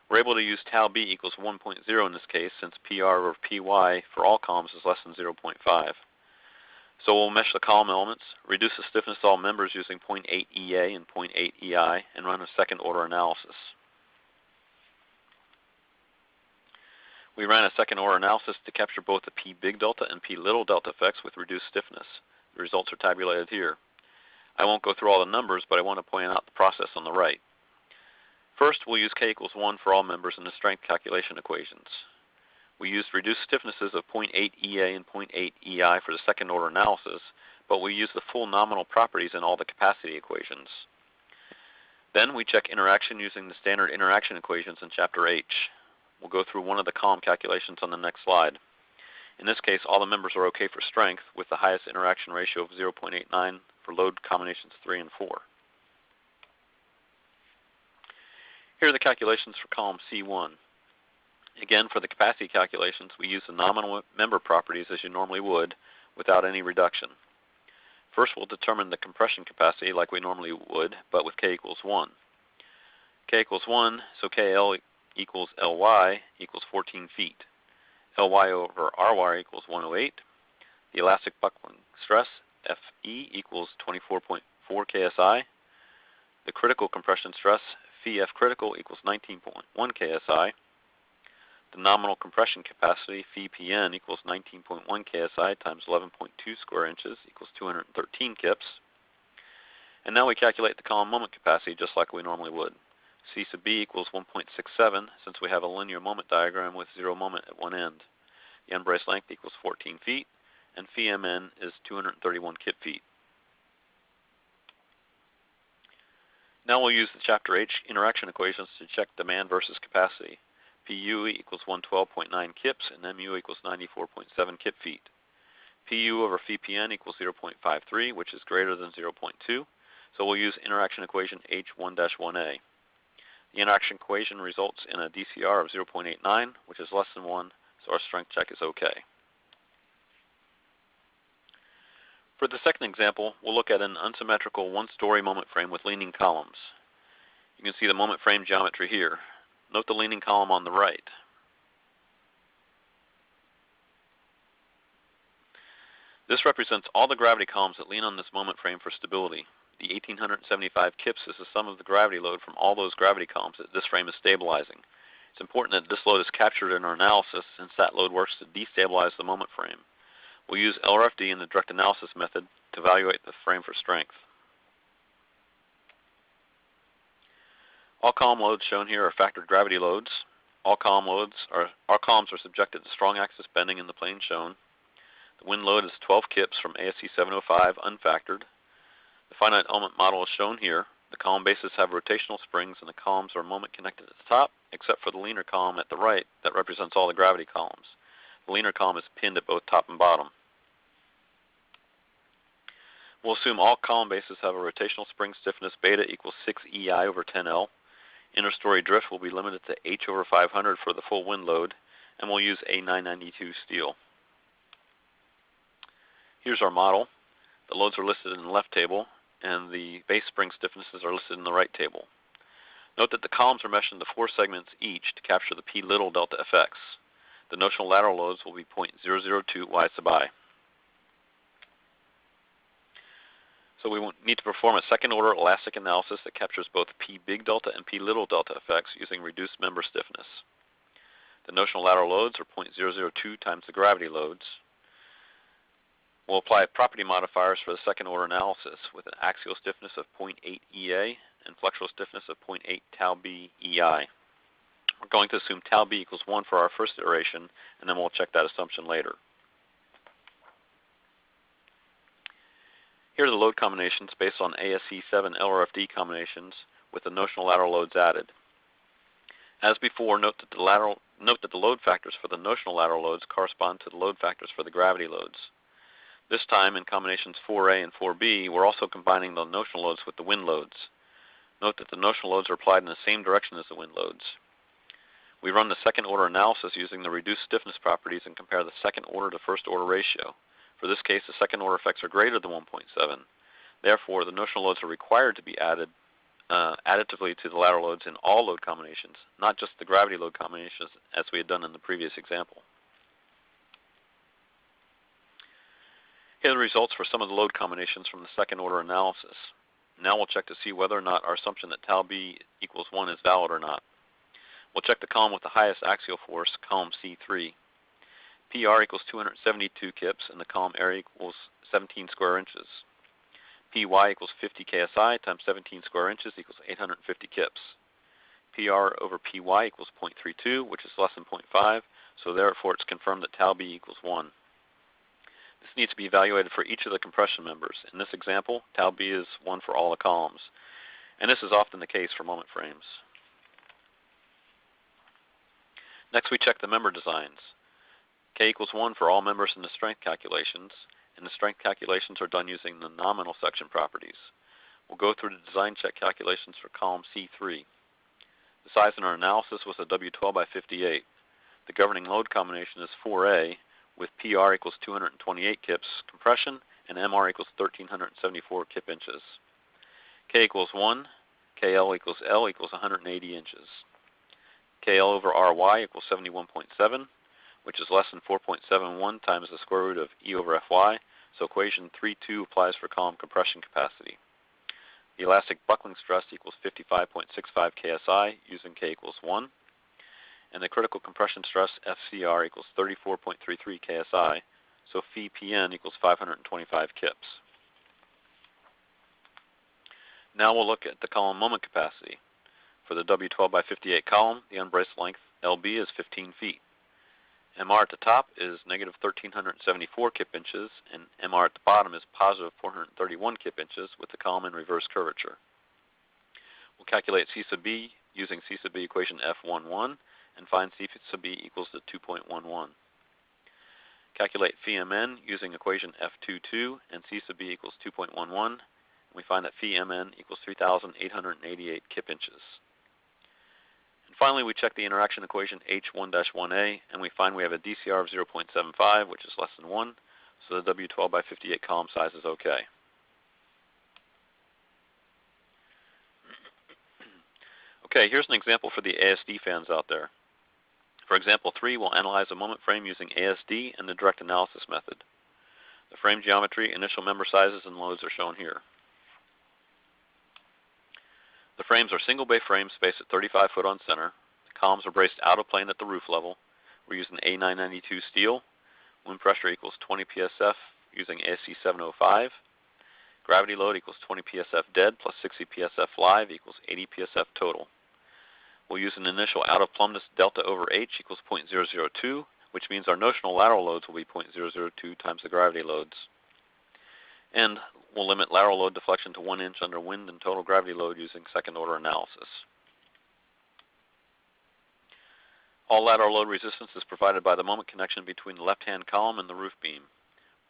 We're able to use tau B equals 1.0 in this case, since PR over PY for all columns is less than 0.5. So we'll mesh the column elements, reduce the stiffness of all members using 0.8 EA and 0.8 EI, and run a second-order analysis. We ran a second-order analysis to capture both the P big delta and P little delta effects with reduced stiffness. The results are tabulated here. I won't go through all the numbers, but I want to point out the process on the right. First, we'll use K equals 1 for all members in the strength calculation equations. We used reduced stiffnesses of 0.8 EA and 0.8 EI for the second-order analysis, but we use the full nominal properties in all the capacity equations. Then we check interaction using the standard interaction equations in Chapter H. We'll go through one of the column calculations on the next slide. In this case, all the members are okay for strength, with the highest interaction ratio of 0.89 for load combinations 3 and 4. Here are the calculations for column C1. Again, for the capacity calculations, we use the nominal member properties as you normally would, without any reduction. First, we'll determine the compression capacity like we normally would, but with K equals 1. K equals 1, so KL equals Ly equals 14 feet. Ly over Ry equals 108. The elastic buckling stress, Fe, equals 24.4 KSI. The critical compression stress, Pf critical, equals 19.1 KSI. The nominal compression capacity, Pn, equals 19.1 KSI times 11.2 square inches, equals 213 kips. And now we calculate the column moment capacity just like we normally would. C sub B equals 1.67, since we have a linear moment diagram with zero moment at one end. The end brace length equals 14 feet, and Phi Mn is 231 kip feet. Now we'll use the Chapter H interaction equations to check demand versus capacity. Pu equals 112.9 kips, and Mu equals 94.7 kip feet. Pu over Pn equals 0.53, which is greater than 0.2, so we'll use interaction equation H1-1a. The interaction equation results in a DCR of 0.89, which is less than 1, so our strength check is okay. For the second example, we'll look at an unsymmetrical one-story moment frame with leaning columns. You can see the moment frame geometry here. Note the leaning column on the right. This represents all the gravity columns that lean on this moment frame for stability. The 1,875 kips is the sum of the gravity load from all those gravity columns that this frame is stabilizing. It's important that this load is captured in our analysis, since that load works to destabilize the moment frame. We'll use LRFD in the direct analysis method to evaluate the frame for strength. All column loads shown here are factored gravity loads. All columns are subjected to strong axis bending in the plane shown. The wind load is 12 kips from ASC 705 unfactored. The finite element model is shown here. The column bases have rotational springs, and the columns are moment connected at the top, except for the leaner column at the right that represents all the gravity columns. The linear column is pinned at both top and bottom. We'll assume all column bases have a rotational spring stiffness beta equals 6 EI over 10L. Inner story drift will be limited to H over 500 for the full wind load, and we'll use A992 steel. Here's our model. The loads are listed in the left table, and the base spring stiffnesses are listed in the right table. Note that the columns are meshed into 4 segments each to capture the P little delta effects. The notional lateral loads will be 0.002 y sub I. So we need to perform a second-order elastic analysis that captures both P big delta and P little delta effects using reduced member stiffness. The notional lateral loads are 0.002 times the gravity loads. We'll apply property modifiers for the second-order analysis with an axial stiffness of 0.8 EA and flexural stiffness of 0.8 tau B EI. We're going to assume tau B equals 1 for our first iteration, and then we'll check that assumption later. Here are the load combinations based on ASC7 LRFD combinations with the notional lateral loads added. As before, note that the load factors for the notional lateral loads correspond to the load factors for the gravity loads. This time, in combinations 4A and 4B, we're also combining the notional loads with the wind loads. Note that the notional loads are applied in the same direction as the wind loads. We run the second-order analysis using the reduced stiffness properties and compare the second-order to first-order ratio. For this case, the second-order effects are greater than 1.7. Therefore, the notional loads are required to be added additively to the lateral loads in all load combinations, not just the gravity load combinations as we had done in the previous example. Here are the results for some of the load combinations from the second-order analysis. Now we'll check to see whether or not our assumption that tau B equals 1 is valid or not. We'll check the column with the highest axial force, column C3. PR equals 272 kips, and the column area equals 17 square inches. PY equals 50 KSI times 17 square inches equals 850 kips. PR over PY equals 0.32, which is less than 0.5, so therefore it's confirmed that tau B equals 1. This needs to be evaluated for each of the compression members. In this example, tau B is 1 for all the columns, and this is often the case for moment frames. Next, we check the member designs. K equals 1 for all members in the strength calculations, and the strength calculations are done using the nominal section properties. We'll go through the design check calculations for column C3. The size in our analysis was a W12 by 58. The governing load combination is 4A, with PR equals 228 kips compression, and MR equals 1,374 kip inches. K equals 1, KL equals L equals 180 inches. KL over RY equals 71.7, which is less than 4.71 times the square root of E over Fy, so equation 3.2 applies for column compression capacity. The elastic buckling stress equals 55.65 KSI using K equals 1, and the critical compression stress FCR equals 34.33 KSI, so phi PN equals 525 kips. Now we'll look at the column moment capacity. For the W12 by 58 column, the unbraced length LB is 15 feet. MR at the top is negative 1,374 kip inches, and MR at the bottom is positive 431 kip inches with the column in reverse curvature. We'll calculate C sub B using C sub B equation F11 and find C sub B equals to 2.11. Calculate phi MN using equation F22 and C sub B equals 2.11, and we find that phi MN equals 3,888 kip inches. Finally, we check the interaction equation H1-1A, and we find we have a DCR of 0.75, which is less than 1, so the W12 by 58 column size is okay. Okay, here's an example for the ASD fans out there. For example 3, we'll analyze a moment frame using ASD and the direct analysis method. The frame geometry, initial member sizes, and loads are shown here. The frames are single bay frames spaced at 35 foot on center. The columns are braced out of plane at the roof level. We're using A992 steel. Wind pressure equals 20 PSF using ASC 705. Gravity load equals 20 PSF dead plus 60 PSF live equals 80 PSF total. We'll use an initial out of plumbness delta over H equals 0.002, which means our notional lateral loads will be 0.002 times the gravity loads. And we'll limit lateral load deflection to 1 inch under wind and total gravity load using second order analysis. All lateral load resistance is provided by the moment connection between the left-hand column and the roof beam.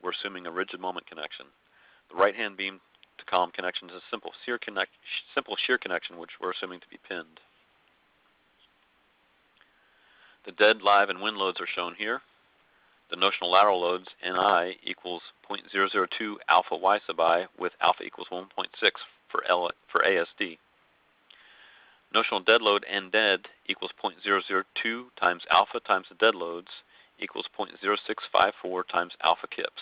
We're assuming a rigid moment connection. The right-hand beam to column connection is a simple shear connection, which we're assuming to be pinned. The dead, live, and wind loads are shown here. The notional lateral loads, Ni, equals 0.002 alpha y sub I, with alpha equals 1.6 for ASD. Notional dead load N dead equals 0.002 times alpha times the dead loads equals 0.0654 times alpha kips.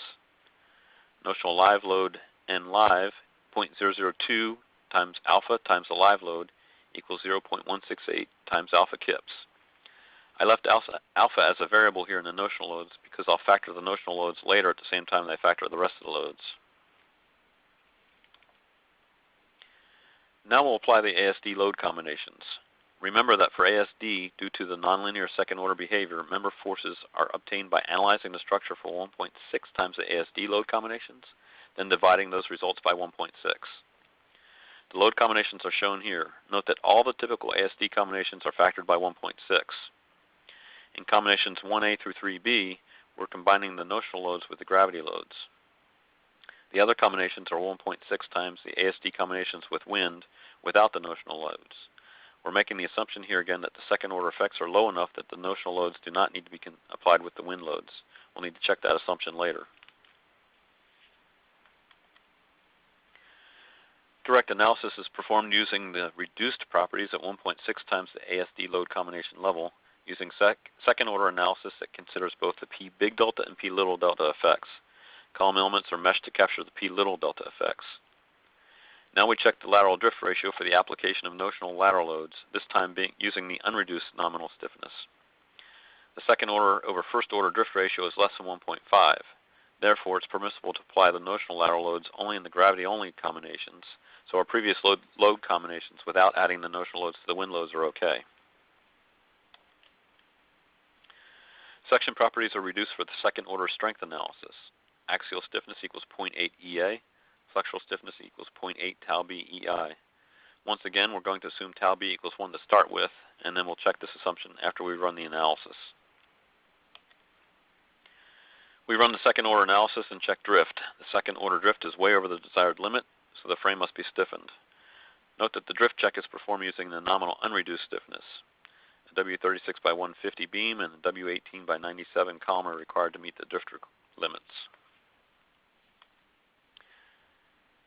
Notional live load N live, 0.002 times alpha times the live load equals 0.168 times alpha kips. I left alpha as a variable here in the notional loads because I'll factor the notional loads later at the same time that I factor the rest of the loads. Now we'll apply the ASD load combinations. Remember that for ASD, due to the nonlinear second order behavior, member forces are obtained by analyzing the structure for 1.6 times the ASD load combinations, then dividing those results by 1.6. The load combinations are shown here. Note that all the typical ASD combinations are factored by 1.6. In combinations 1A through 3B, we're combining the notional loads with the gravity loads. The other combinations are 1.6 times the ASD combinations with wind without the notional loads. We're making the assumption here again that the second order effects are low enough that the notional loads do not need to be applied with the wind loads. We'll need to check that assumption later. Direct analysis is performed using the reduced properties at 1.6 times the ASD load combination level, using second order analysis that considers both the P big delta and P little delta effects. Column elements are meshed to capture the P little delta effects. Now we check the lateral drift ratio for the application of notional lateral loads, this time using the unreduced nominal stiffness. The second order over first order drift ratio is less than 1.5. Therefore, it's permissible to apply the notional lateral loads only in the gravity-only combinations, so our previous load combinations without adding the notional loads to the wind loads are okay. Section properties are reduced for the second order strength analysis. Axial stiffness equals 0.8 EA. Flexural stiffness equals 0.8 tau B EI. Once again, we're going to assume tau B equals 1 to start with, and then we'll check this assumption after we run the analysis. We run the second order analysis and check drift. The second order drift is way over the desired limit, so the frame must be stiffened. Note that the drift check is performed using the nominal unreduced stiffness. A W36 by 150 beam and a W18 by 97 column are required to meet the drift limits.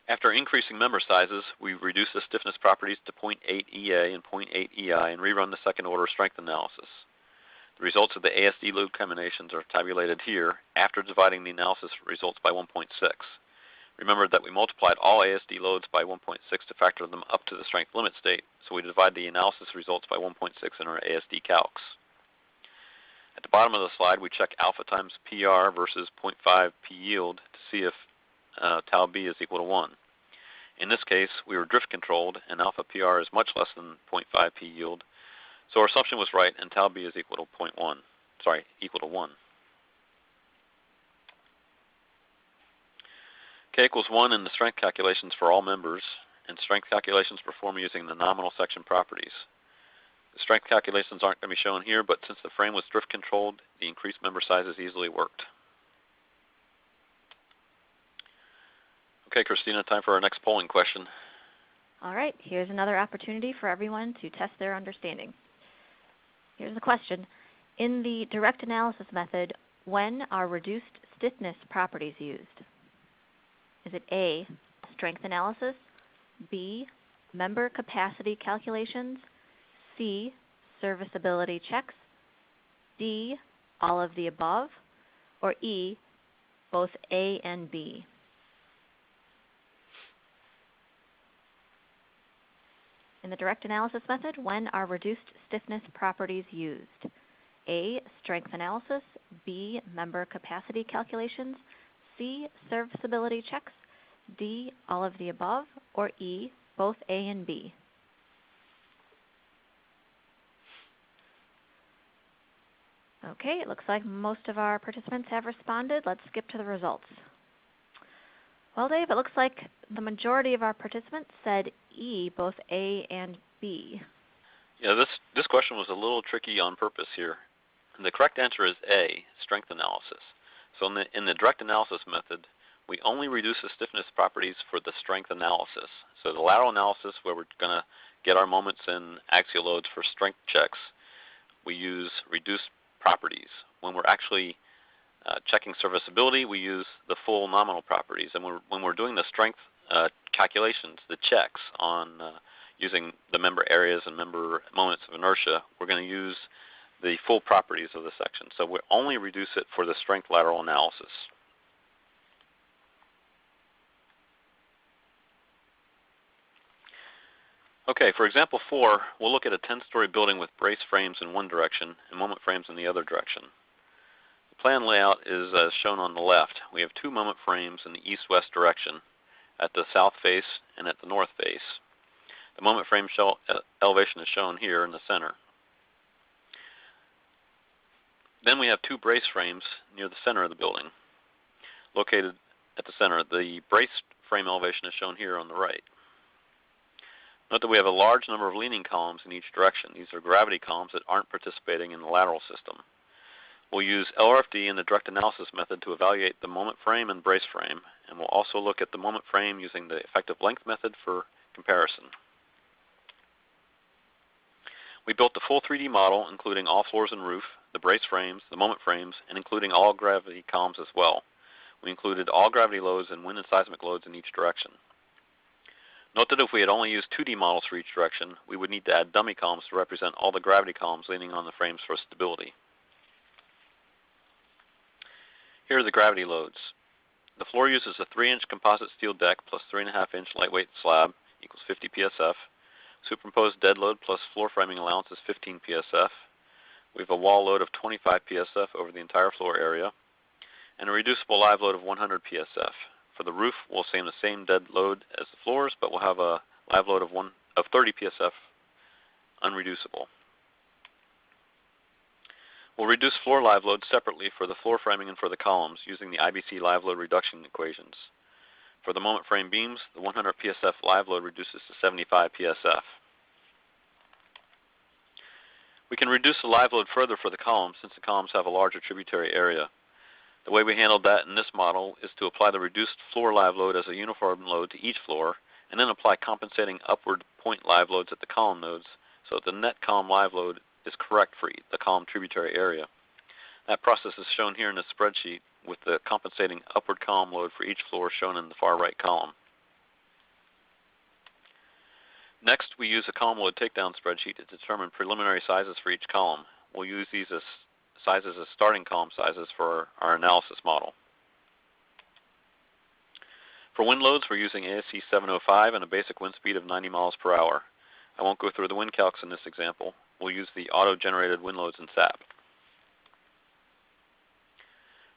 After increasing member sizes, we reduce the stiffness properties to 0.8 EA and 0.8 EI and rerun the second order strength analysis. The results of the ASD load combinations are tabulated here after dividing the analysis results by 1.6. Remember that we multiplied all ASD loads by 1.6 to factor them up to the strength limit state, so we divide the analysis results by 1.6 in our ASD calcs. At the bottom of the slide, we check alpha times PR versus 0.5 P yield to see if tau B is equal to 1. In this case, we were drift controlled, and alpha PR is much less than 0.5 P yield, so our assumption was right, and tau B is equal to 1. K equals 1 in the strength calculations for all members, and strength calculations performed using the nominal section properties. The strength calculations aren't going to be shown here, but since the frame was drift controlled, the increased member sizes easily worked. Okay, Christina, time for our next polling question. All right, here's another opportunity for everyone to test their understanding. Here's the question. In the direct analysis method, when are reduced stiffness properties used? Is it A, strength analysis, B, member capacity calculations, C, serviceability checks, D, all of the above, or E, both A and B? In the direct analysis method, when are reduced stiffness properties used? A, strength analysis, B, member capacity calculations, C, serviceability checks, D, all of the above, or E, both A and B? Okay, it looks like most of our participants have responded. Let's skip to the results. Well, Dave, it looks like the majority of our participants said E, both A and B. Yeah, this question was a little tricky on purpose here. And the correct answer is A, strength analysis. So in the direct analysis method, we only reduce the stiffness properties for the strength analysis. So the lateral analysis, where we're going to get our moments and axial loads for strength checks, we use reduced properties. When we're actually checking serviceability, we use the full nominal properties. And when we're doing the strength calculations, the checks on using the member areas and member moments of inertia, we're going to use the full properties of the section. So we only reduce it for the strength lateral analysis. Okay, for example 4, we'll look at a 10-story building with brace frames in one direction and moment frames in the other direction. The plan layout is as shown on the left. We have 2 moment frames in the east-west direction at the south face and at the north face. The moment frame elevation is shown here in the center. Then we have 2 brace frames near the center of the building, located at the center. The brace frame elevation is shown here on the right. Note that we have a large number of leaning columns in each direction. These are gravity columns that aren't participating in the lateral system. We'll use LRFD in the direct analysis method to evaluate the moment frame and brace frame, and we'll also look at the moment frame using the effective length method for comparison. We built the full 3D model, including all floors and roof, the brace frames, the moment frames, and including all gravity columns as well. We included all gravity loads and wind and seismic loads in each direction. Note that if we had only used 2D models for each direction, we would need to add dummy columns to represent all the gravity columns leaning on the frames for stability. Here are the gravity loads. The floor uses a 3-inch composite steel deck plus 3.5-inch lightweight slab equals 50 psf. Superimposed dead load plus floor framing allowance is 15 psf. We have a wall load of 25 psf over the entire floor area, and a reducible live load of 100 psf. For the roof, we'll same the same dead load as the floors, but we'll have a live load of 30 psf unreducible. We'll reduce floor live load separately for the floor framing and for the columns using the IBC live load reduction equations. For the moment frame beams, the 100 psf live load reduces to 75 psf. We can reduce the live load further for the columns since the columns have a larger tributary area. The way we handled that in this model is to apply the reduced floor live load as a uniform load to each floor, and then apply compensating upward point live loads at the column nodes so that the net column live load is correct for the column tributary area. That process is shown here in the spreadsheet with the compensating upward column load for each floor shown in the far right column. Next, we use a column load takedown spreadsheet to determine preliminary sizes for each column. We'll use these as sizes as starting column sizes for our analysis model. For wind loads, we're using ASC 705 and a basic wind speed of 90 miles per hour. I won't go through the wind calcs in this example. We'll use the auto-generated wind loads in SAP.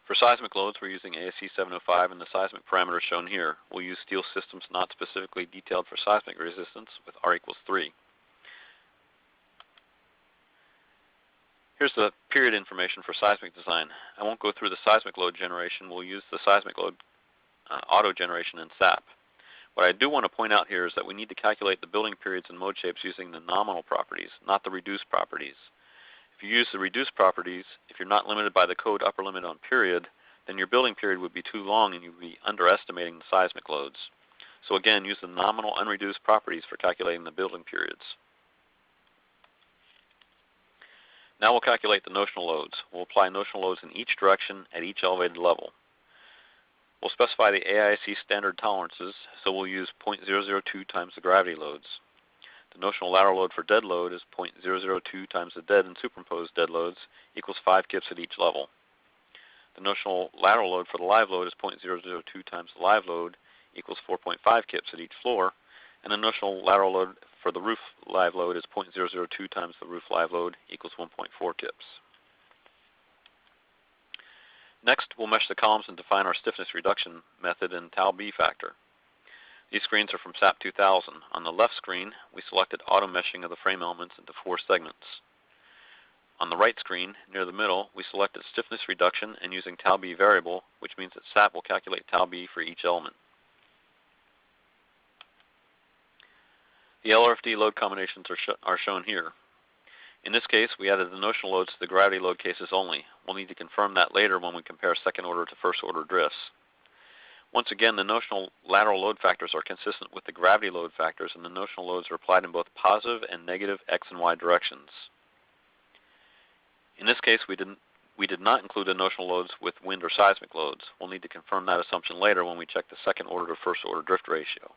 For seismic loads, we're using ASC 705 and the seismic parameters shown here. We'll use steel systems not specifically detailed for seismic resistance with R equals 3. Here's the period information for seismic design. I won't go through the seismic load generation. We'll use the seismic load auto generation in SAP. What I do want to point out here is that we need to calculate the building periods and mode shapes using the nominal properties, not the reduced properties. If you use the reduced properties, if you're not limited by the code upper limit on period, then your building period would be too long and you'd be underestimating the seismic loads. So again, use the nominal unreduced properties for calculating the building periods. Now we'll calculate the notional loads. We'll apply notional loads in each direction at each elevated level. We'll specify the AISC standard tolerances, so we'll use 0.002 times the gravity loads. The notional lateral load for dead load is 0.002 times the dead and superimposed dead loads equals 5 kips at each level. The notional lateral load for the live load is 0.002 times the live load equals 4.5 kips at each floor, and the notional lateral load for the roof live load is 0.002 times the roof live load equals 1.4 kips. Next, we'll mesh the columns and define our stiffness reduction method and tau B factor. These screens are from SAP 2000. On the left screen, we selected auto meshing of the frame elements into 4 segments. On the right screen, near the middle, we selected stiffness reduction and using tau B variable, which means that SAP will calculate tau B for each element. The LRFD load combinations are shown here. In this case, we added the notional loads to the gravity load cases only. We'll need to confirm that later when we compare second order to first order drifts. Once again, the notional lateral load factors are consistent with the gravity load factors, and the notional loads are applied in both positive and negative x and y directions. In this case, we did not include the notional loads with wind or seismic loads. We'll need to confirm that assumption later when we check the second order to first order drift ratio.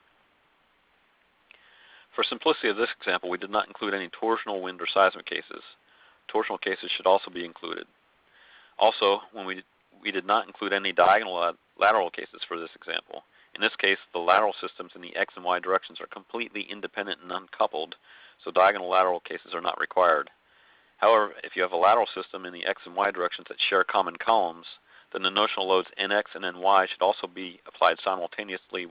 For simplicity of this example, we did not include any torsional wind or seismic cases. Torsional cases should also be included. Also, when we did not include any diagonal lateral cases for this example. In this case, the lateral systems in the x and y directions are completely independent and uncoupled, so diagonal lateral cases are not required. However, if you have a lateral system in the x and y directions that share common columns, then the notional loads nx and ny should also be applied simultaneously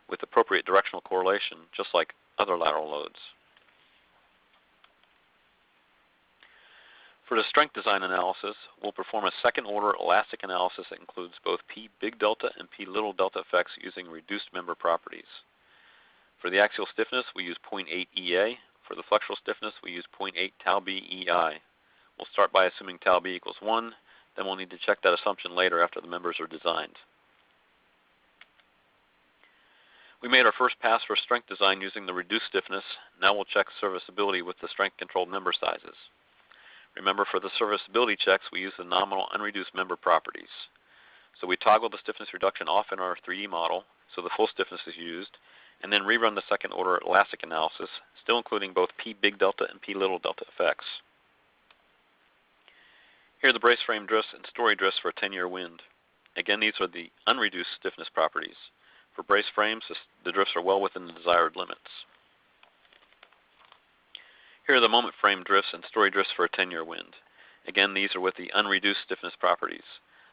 with appropriate directional correlation, just like other lateral loads. For the strength design analysis, we'll perform a second order elastic analysis that includes both P big delta and P little delta effects using reduced member properties. For the axial stiffness, we use 0.8 EA. For the flexural stiffness, we use 0.8 tau B EI. We'll start by assuming tau B equals 1, then we'll need to check that assumption later after the members are designed. We made our first pass for strength design using the reduced stiffness. Now we'll check serviceability with the strength-controlled member sizes. Remember, for the serviceability checks, we use the nominal unreduced member properties. So we toggle the stiffness reduction off in our 3D model, so the full stiffness is used, and then rerun the second order elastic analysis, still including both P big delta and P little delta effects. Here are the brace frame drifts and story drifts for a 10-year wind. Again, these are the unreduced stiffness properties. For brace frames, the drifts are well within the desired limits. Here are the moment frame drifts and story drifts for a 10-year wind. Again, these are with the unreduced stiffness properties.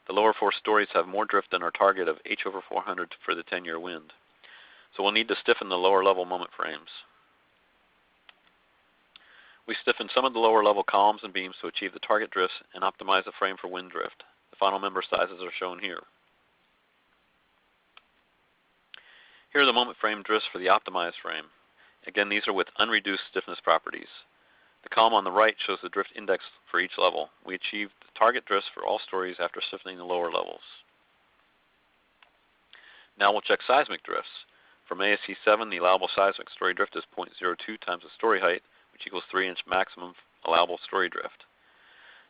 The lower four stories have more drift than our target of H over 400 for the 10-year wind. So we'll need to stiffen the lower level moment frames. We stiffen some of the lower level columns and beams to achieve the target drifts and optimize the frame for wind drift. The final member sizes are shown here. Here are the moment frame drifts for the optimized frame. Again, these are with unreduced stiffness properties. The column on the right shows the drift index for each level. We achieved the target drifts for all stories after stiffening the lower levels. Now we'll check seismic drifts. From ASC 7, the allowable seismic story drift is 0.02 times the story height, which equals 3-inch maximum allowable story drift.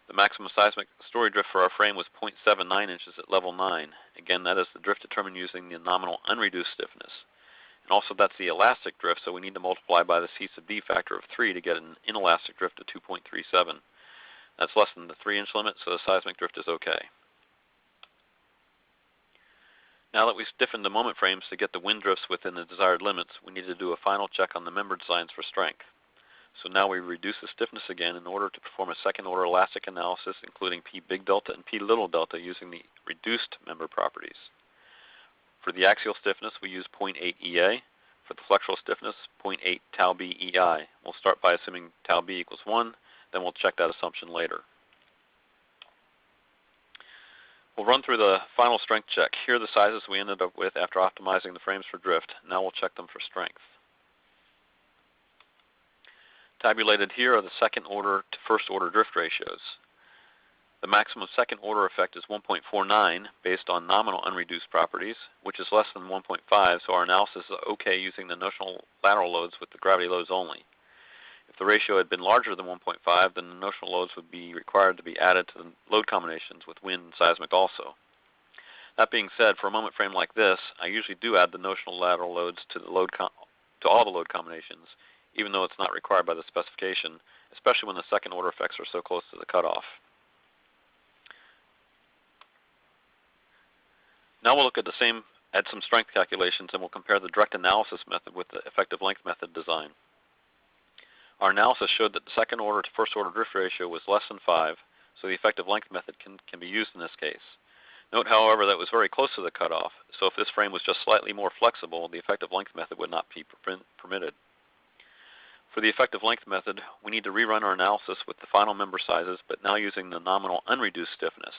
The maximum seismic story drift for our frame was 0.79 inches at level 9. Again, that is the drift determined using the nominal unreduced stiffness. And also that's the elastic drift, so we need to multiply by the C sub D factor of 3 to get an inelastic drift of 2.37. That's less than the 3-inch limit, so the seismic drift is okay. Now that we've stiffened the moment frames to get the wind drifts within the desired limits, we need to do a final check on the member designs for strength. So now we reduce the stiffness again in order to perform a second order elastic analysis including P big delta and P little delta using the reduced member properties. For the axial stiffness, we use 0.8 EA. For the flexural stiffness, 0.8 tau B EI. We'll start by assuming tau B equals 1, then we'll check that assumption later. We'll run through the final strength check. Here are the sizes we ended up with after optimizing the frames for drift. Now we'll check them for strength. Tabulated here are the second order to first order drift ratios. The maximum second order effect is 1.49 based on nominal unreduced properties, which is less than 1.5, so our analysis is okay using the notional lateral loads with the gravity loads only. If the ratio had been larger than 1.5, then the notional loads would be required to be added to the load combinations with wind and seismic also. That being said, for a moment frame like this, I usually do add the notional lateral loads to all the load combinations, even though it's not required by the specification, especially when the second order effects are so close to the cutoff. Now we'll look at some strength calculations, and we'll compare the direct analysis method with the effective length method design. Our analysis showed that the second order to first order drift ratio was less than 5, so the effective length method can be used in this case. Note, however, that it was very close to the cutoff, so if this frame was just slightly more flexible, the effective length method would not be permitted. For the effective length method, we need to rerun our analysis with the final member sizes, but now using the nominal unreduced stiffness.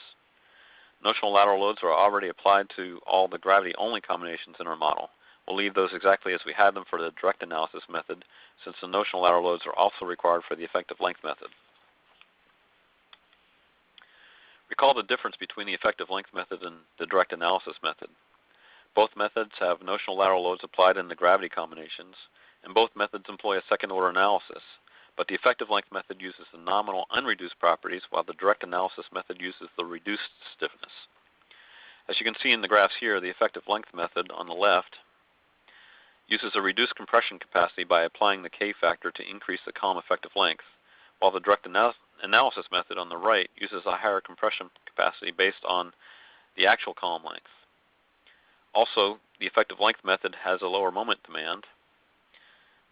Notional lateral loads are already applied to all the gravity-only combinations in our model. We'll leave those exactly as we had them for the direct analysis method, since the notional lateral loads are also required for the effective length method. Recall the difference between the effective length method and the direct analysis method. Both methods have notional lateral loads applied in the gravity combinations, and both methods employ a second-order analysis, but the effective length method uses the nominal unreduced properties, while the direct analysis method uses the reduced stiffness. As you can see in the graphs here, the effective length method on the left uses a reduced compression capacity by applying the K factor to increase the column effective length, while the direct analysis method on the right uses a higher compression capacity based on the actual column length. Also, the effective length method has a lower moment demand,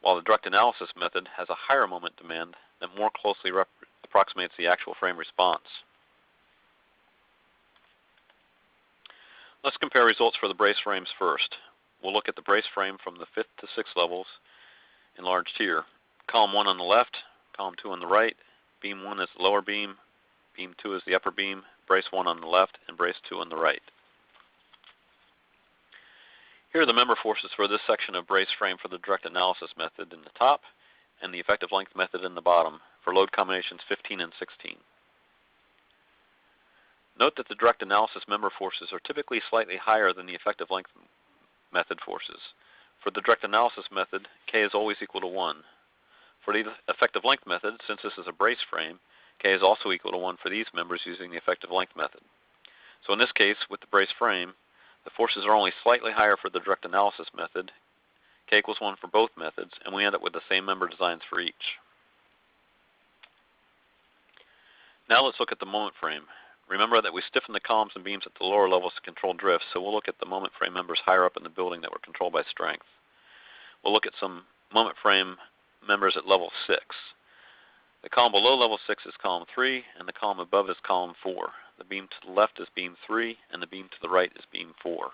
while the direct analysis method has a higher moment demand that more closely approximates the actual frame response. Let's compare results for the brace frames first. We'll look at the brace frame from the 5th to 6th levels enlarged here. Column 1 on the left, column 2 on the right, beam 1 is the lower beam 2 is the upper beam, brace 1 on the left, and brace 2 on the right. Here are the member forces for this section of brace frame for the direct analysis method in the top and the effective length method in the bottom for load combinations 15 and 16. Note that the direct analysis member forces are typically slightly higher than the effective length method forces. For the direct analysis method, K is always equal to 1. For the effective length method, since this is a brace frame, K is also equal to 1 for these members using the effective length method. So in this case, with the brace frame, the forces are only slightly higher for the direct analysis method, K equals 1 for both methods, and we end up with the same member designs for each. Now let's look at the moment frame. Remember that we stiffen the columns and beams at the lower levels to control drift, so we'll look at the moment frame members higher up in the building that were controlled by strength. We'll look at some moment frame members at level 6. The column below level 6 is column 3, and the column above is column 4. The beam to the left is beam 3, and the beam to the right is beam 4.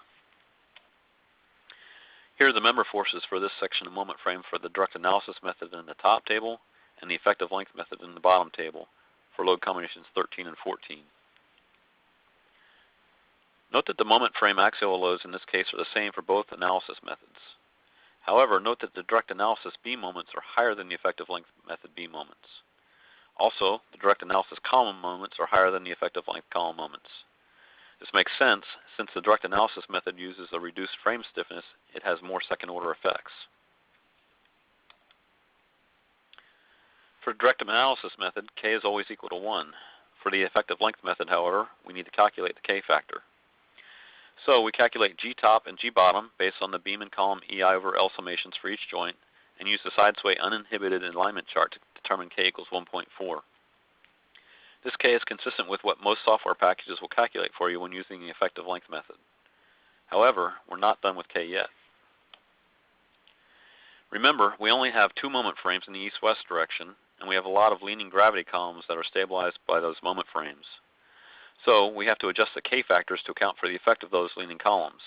Here are the member forces for this section of moment frame for the direct analysis method in the top table, and the effective length method in the bottom table for load combinations 13 and 14. Note that the moment frame axial loads in this case are the same for both analysis methods. However, note that the direct analysis beam moments are higher than the effective length method beam moments. Also, the direct analysis column moments are higher than the effective length column moments. This makes sense since the direct analysis method uses a reduced frame stiffness, it has more second order effects. For direct analysis method, K is always equal to 1. For the effective length method, however, we need to calculate the K factor. So we calculate G top and G bottom based on the beam and column EI over L summations for each joint and use the side sway uninhibited alignment chart to determine K equals 1.4. This K is consistent with what most software packages will calculate for you when using the effective length method. However, we're not done with K yet. Remember, we only have 2 moment frames in the east-west direction, and we have a lot of leaning gravity columns that are stabilized by those moment frames. So we have to adjust the K factors to account for the effect of those leaning columns.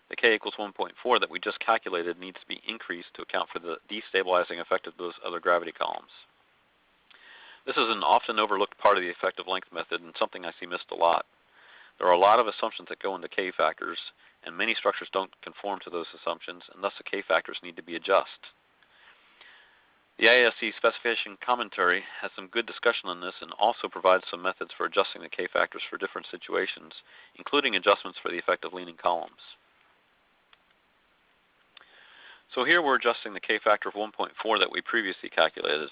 The K equals 1.4 that we just calculated needs to be increased to account for the destabilizing effect of those other gravity columns. This is an often overlooked part of the effective length method and something I see missed a lot. There are a lot of assumptions that go into K factors, and many structures don't conform to those assumptions, and thus the K factors need to be adjusted. The IASC specification commentary has some good discussion on this and also provides some methods for adjusting the K factors for different situations, including adjustments for the effect of leaning columns. So here we're adjusting the K factor of 1.4 that we previously calculated.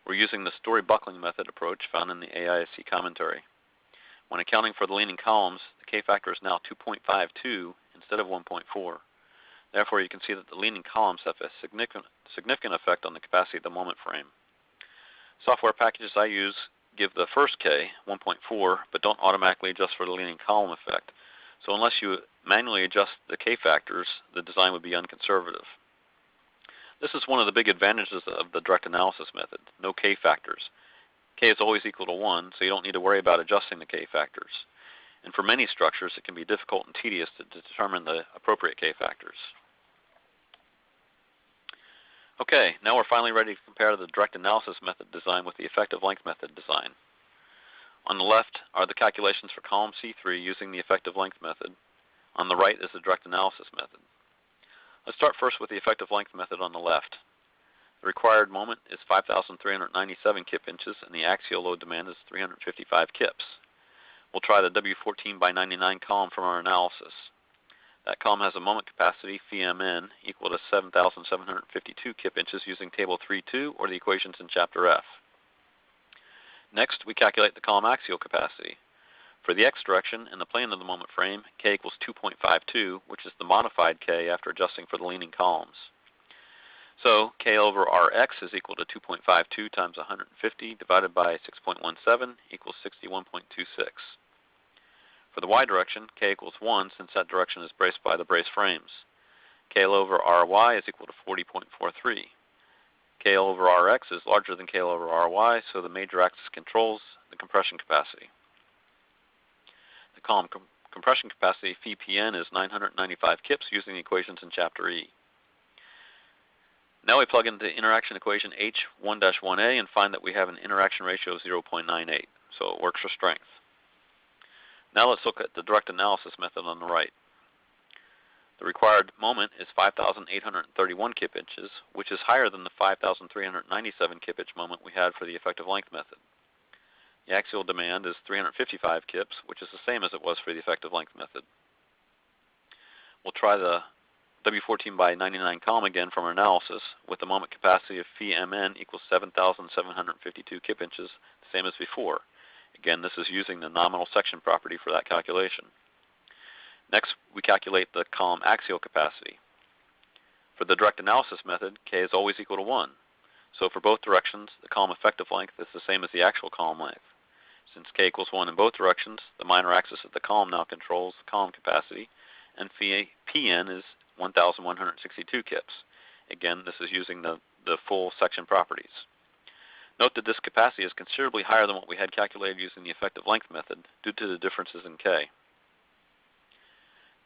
We're using the story buckling method approach found in the AISC commentary. When accounting for the leaning columns, the K factor is now 2.52 instead of 1.4. Therefore, you can see that the leaning columns have a significant effect on the capacity of the moment frame. Software packages I use give the first K, 1.4, but don't automatically adjust for the leaning column effect. So unless you manually adjust the K factors, the design would be unconservative. This is one of the big advantages of the direct analysis method, no K factors. K is always equal to 1, so you don't need to worry about adjusting the K factors. And for many structures, it can be difficult and tedious to determine the appropriate K factors. Okay, now we're finally ready to compare the direct analysis method design with the effective length method design. On the left are the calculations for column C3 using the effective length method. On the right is the direct analysis method. Let's start first with the effective length method on the left. The required moment is 5,397 kip inches and the axial load demand is 355 kips. We'll try the W14 by 99 column from our analysis. That column has a moment capacity, phi(m)n, equal to 7,752 kip inches using table 3.2 or the equations in chapter F. Next, we calculate the column axial capacity. For the x direction in the plane of the moment frame, k equals 2.52, which is the modified k after adjusting for the leaning columns. So k over rx is equal to 2.52 times 150 divided by 6.17 equals 61.26. For the y direction, k equals 1 since that direction is braced by the brace frames. K over ry is equal to 40.43. K over rx is larger than k over ry, so the major axis controls the compression capacity. The column compression capacity phi(p)n is 995 kips using the equations in chapter E. Now we plug in the interaction equation H1-1a and find that we have an interaction ratio of 0.98, so it works for strength. Now let's look at the direct analysis method on the right. The required moment is 5,831 kip inches, which is higher than the 5,397 kip inch moment we had for the effective length method. The axial demand is 355 kips, which is the same as it was for the effective length method. We'll try the W14 by 99 column again from our analysis with the moment capacity of phi(m)n equals 7,752 kip inches, the same as before. Again, this is using the nominal section property for that calculation. Next, we calculate the column axial capacity. For the direct analysis method, k is always equal to 1. So for both directions, the column effective length is the same as the actual column length. Since k equals 1 in both directions, the minor axis of the column now controls the column capacity, and phi(p)n is 1,162 kips. Again, this is using the full section properties. Note that this capacity is considerably higher than what we had calculated using the effective length method due to the differences in k.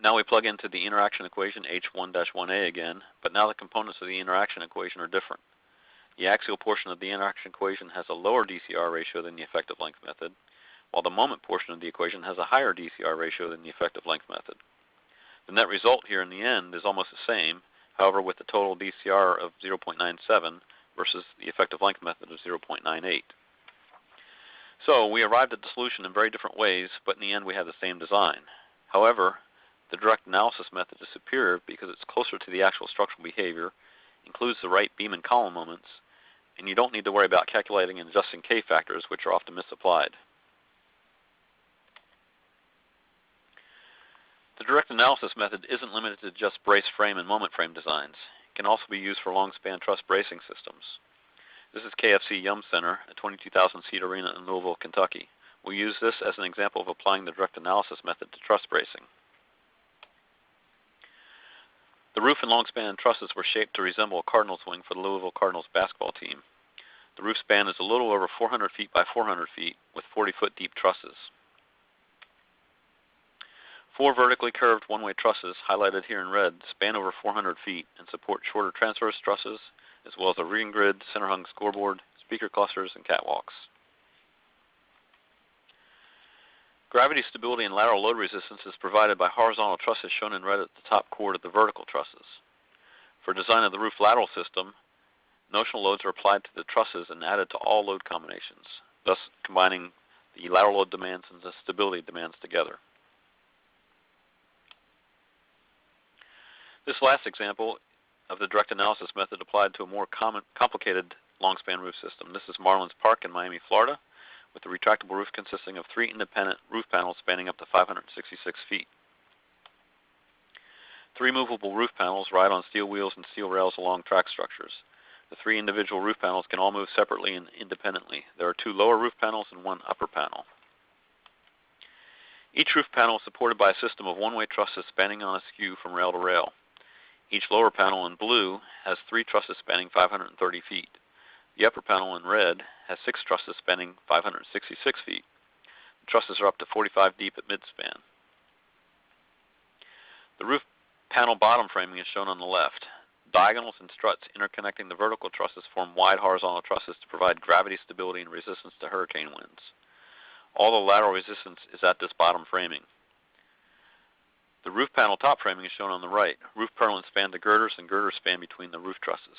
Now we plug into the interaction equation H1-1a again, but now the components of the interaction equation are different. The axial portion of the interaction equation has a lower DCR ratio than the effective length method, while the moment portion of the equation has a higher DCR ratio than the effective length method. The net result here in the end is almost the same, however with the total DCR of 0.97 versus the effective length method of 0.98. So we arrived at the solution in very different ways, but in the end we have the same design. However, the direct analysis method is superior because it's closer to the actual structural behavior, includes the right beam and column moments, and you don't need to worry about calculating and adjusting k factors, which are often misapplied. The direct analysis method isn't limited to just brace frame and moment frame designs. It can also be used for long span truss bracing systems. This is KFC Yum Center, a 22,000 seat arena in Louisville, Kentucky. We'll use this as an example of applying the direct analysis method to truss bracing. The roof and long span trusses were shaped to resemble a Cardinals wing for the Louisville Cardinals basketball team. The roof span is a little over 400 feet by 400 feet with 40-foot deep trusses. 4 vertically curved one-way trusses, highlighted here in red, span over 400 feet and support shorter transverse trusses, as well as a ring grid, center-hung scoreboard, speaker clusters, and catwalks. Gravity stability and lateral load resistance is provided by horizontal trusses shown in red at the top chord of the vertical trusses. For design of the roof lateral system, notional loads are applied to the trusses and added to all load combinations, thus combining the lateral load demands and the stability demands together. This last example of the direct analysis method applied to a more complicated long span roof system. This is Marlins Park in Miami, Florida, with a retractable roof consisting of 3 independent roof panels spanning up to 566 feet. 3 movable roof panels ride on steel wheels and steel rails along track structures. The 3 individual roof panels can all move separately and independently. There are 2 lower roof panels and 1 upper panel. Each roof panel is supported by a system of one-way trusses spanning on a skew from rail to rail. Each lower panel in blue has 3 trusses spanning 530 feet. The upper panel in red has 6 trusses spanning 566 feet. The trusses are up to 45 deep at midspan. The roof panel bottom framing is shown on the left. Diagonals and struts interconnecting the vertical trusses form wide horizontal trusses to provide gravity stability and resistance to hurricane winds. All the lateral resistance is at this bottom framing. The roof panel top framing is shown on the right. Roof purlins span the girders and girders span between the roof trusses.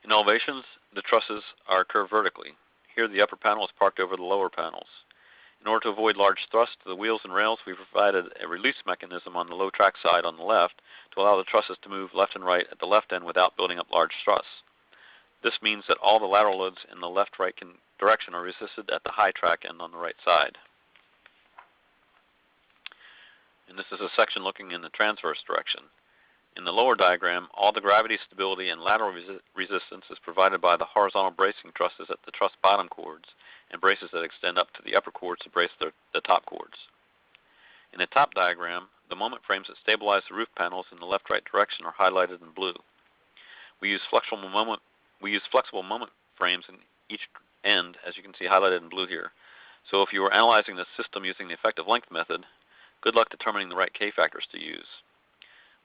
In elevations, the trusses are curved vertically. Here the upper panel is parked over the lower panels. In order to avoid large thrust to the wheels and rails, we provided a release mechanism on the low track side on the left to allow the trusses to move left and right at the left end without building up large thrusts. This means that all the lateral loads in the left-right direction are resisted at the high track end on the right side. And this is a section looking in the transverse direction. In the lower diagram, all the gravity, stability, and lateral resistance is provided by the horizontal bracing trusses at the truss bottom chords and braces that extend up to the upper chords to brace the top chords. In the top diagram, the moment frames that stabilize the roof panels in the left-right direction are highlighted in blue. We use flexible moment frames in each end, as you can see highlighted in blue here. So if you were analyzing the system using the effective length method, good luck determining the right K-factors to use.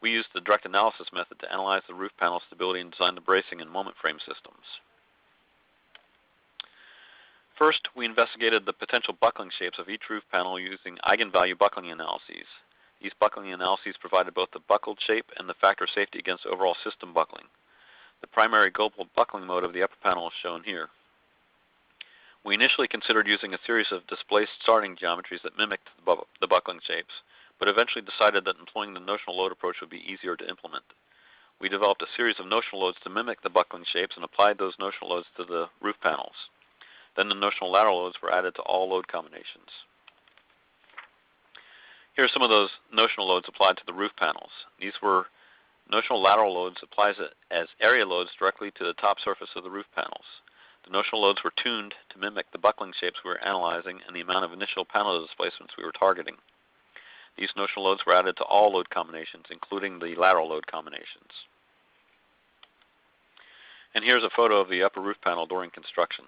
We used the direct analysis method to analyze the roof panel stability and design the bracing and moment frame systems. First, we investigated the potential buckling shapes of each roof panel using eigenvalue buckling analyses. These buckling analyses provided both the buckled shape and the factor of safety against overall system buckling. The primary global buckling mode of the upper panel is shown here. We initially considered using a series of displaced starting geometries that mimicked the buckling shapes, but eventually decided that employing the notional load approach would be easier to implement. We developed a series of notional loads to mimic the buckling shapes and applied those notional loads to the roof panels. Then the notional lateral loads were added to all load combinations. Here are some of those notional loads applied to the roof panels. These were notional lateral loads applied as area loads directly to the top surface of the roof panels. The notional loads were tuned to mimic the buckling shapes we were analyzing and the amount of initial panel displacements we were targeting. These notional loads were added to all load combinations, including the lateral load combinations. And here's a photo of the upper roof panel during construction.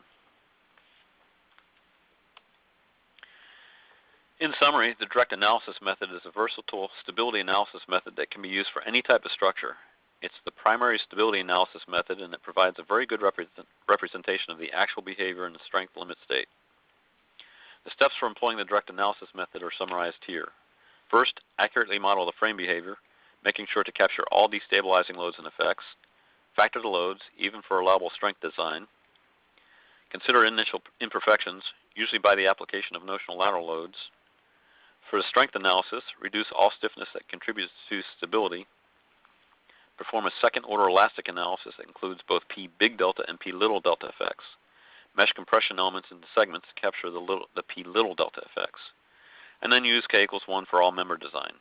In summary, the direct analysis method is a versatile stability analysis method that can be used for any type of structure. It's the primary stability analysis method, and it provides a very good representation of the actual behavior in the strength limit state. The steps for employing the direct analysis method are summarized here. First, accurately model the frame behavior, making sure to capture all destabilizing loads and effects. Factor the loads, even for allowable strength design. Consider initial imperfections, usually by the application of notional lateral loads. For the strength analysis, reduce all stiffness that contributes to stability. Perform a second-order elastic analysis that includes both P big delta and P little delta effects. Mesh compression elements into segments to capture the P little delta effects. And then use K = 1 for all member design.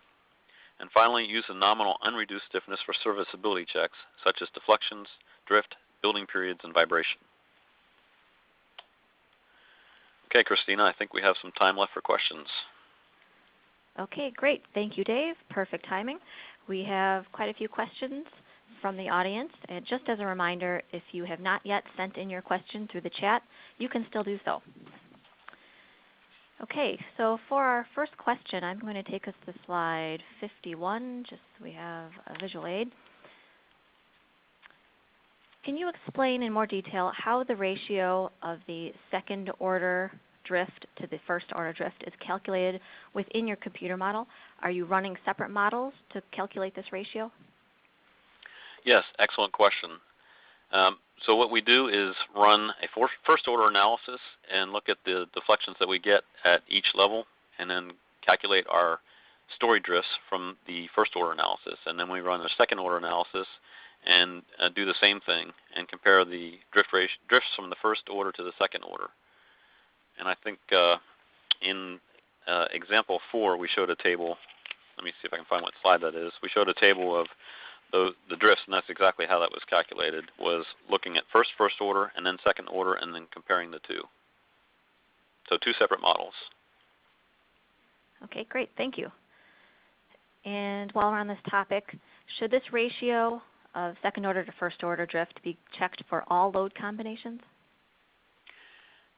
And finally, use the nominal unreduced stiffness for serviceability checks, such as deflections, drift, building periods, and vibration. Okay, Christina, I think we have some time left for questions. Okay, great. Thank you, Dave. Perfect timing. We have quite a few questions from the audience. And just as a reminder, if you have not yet sent in your question through the chat, you can still do so. Okay, so for our first question, I'm going to take us to slide 51, just so we have a visual aid. Can you explain in more detail how the ratio of the second order drift to the first order drift is calculated within your computer model? Are you running separate models to calculate this ratio? Yes, excellent question. So what we do is run a first order analysis and look at the deflections that we get at each level, and then calculate our story drifts from the first order analysis. And then we run a second order analysis and do the same thing and compare the drifts from the first order to the second order. And I think in example 4 we showed a table. Let me see if I can find what slide that is. We showed a table of the drifts, and that's exactly how that was calculated, was looking at first order and then second order and then comparing the two. So 2 separate models. Okay, great. Thank you. And while we're on this topic, should this ratio of second order to first order drift be checked for all load combinations?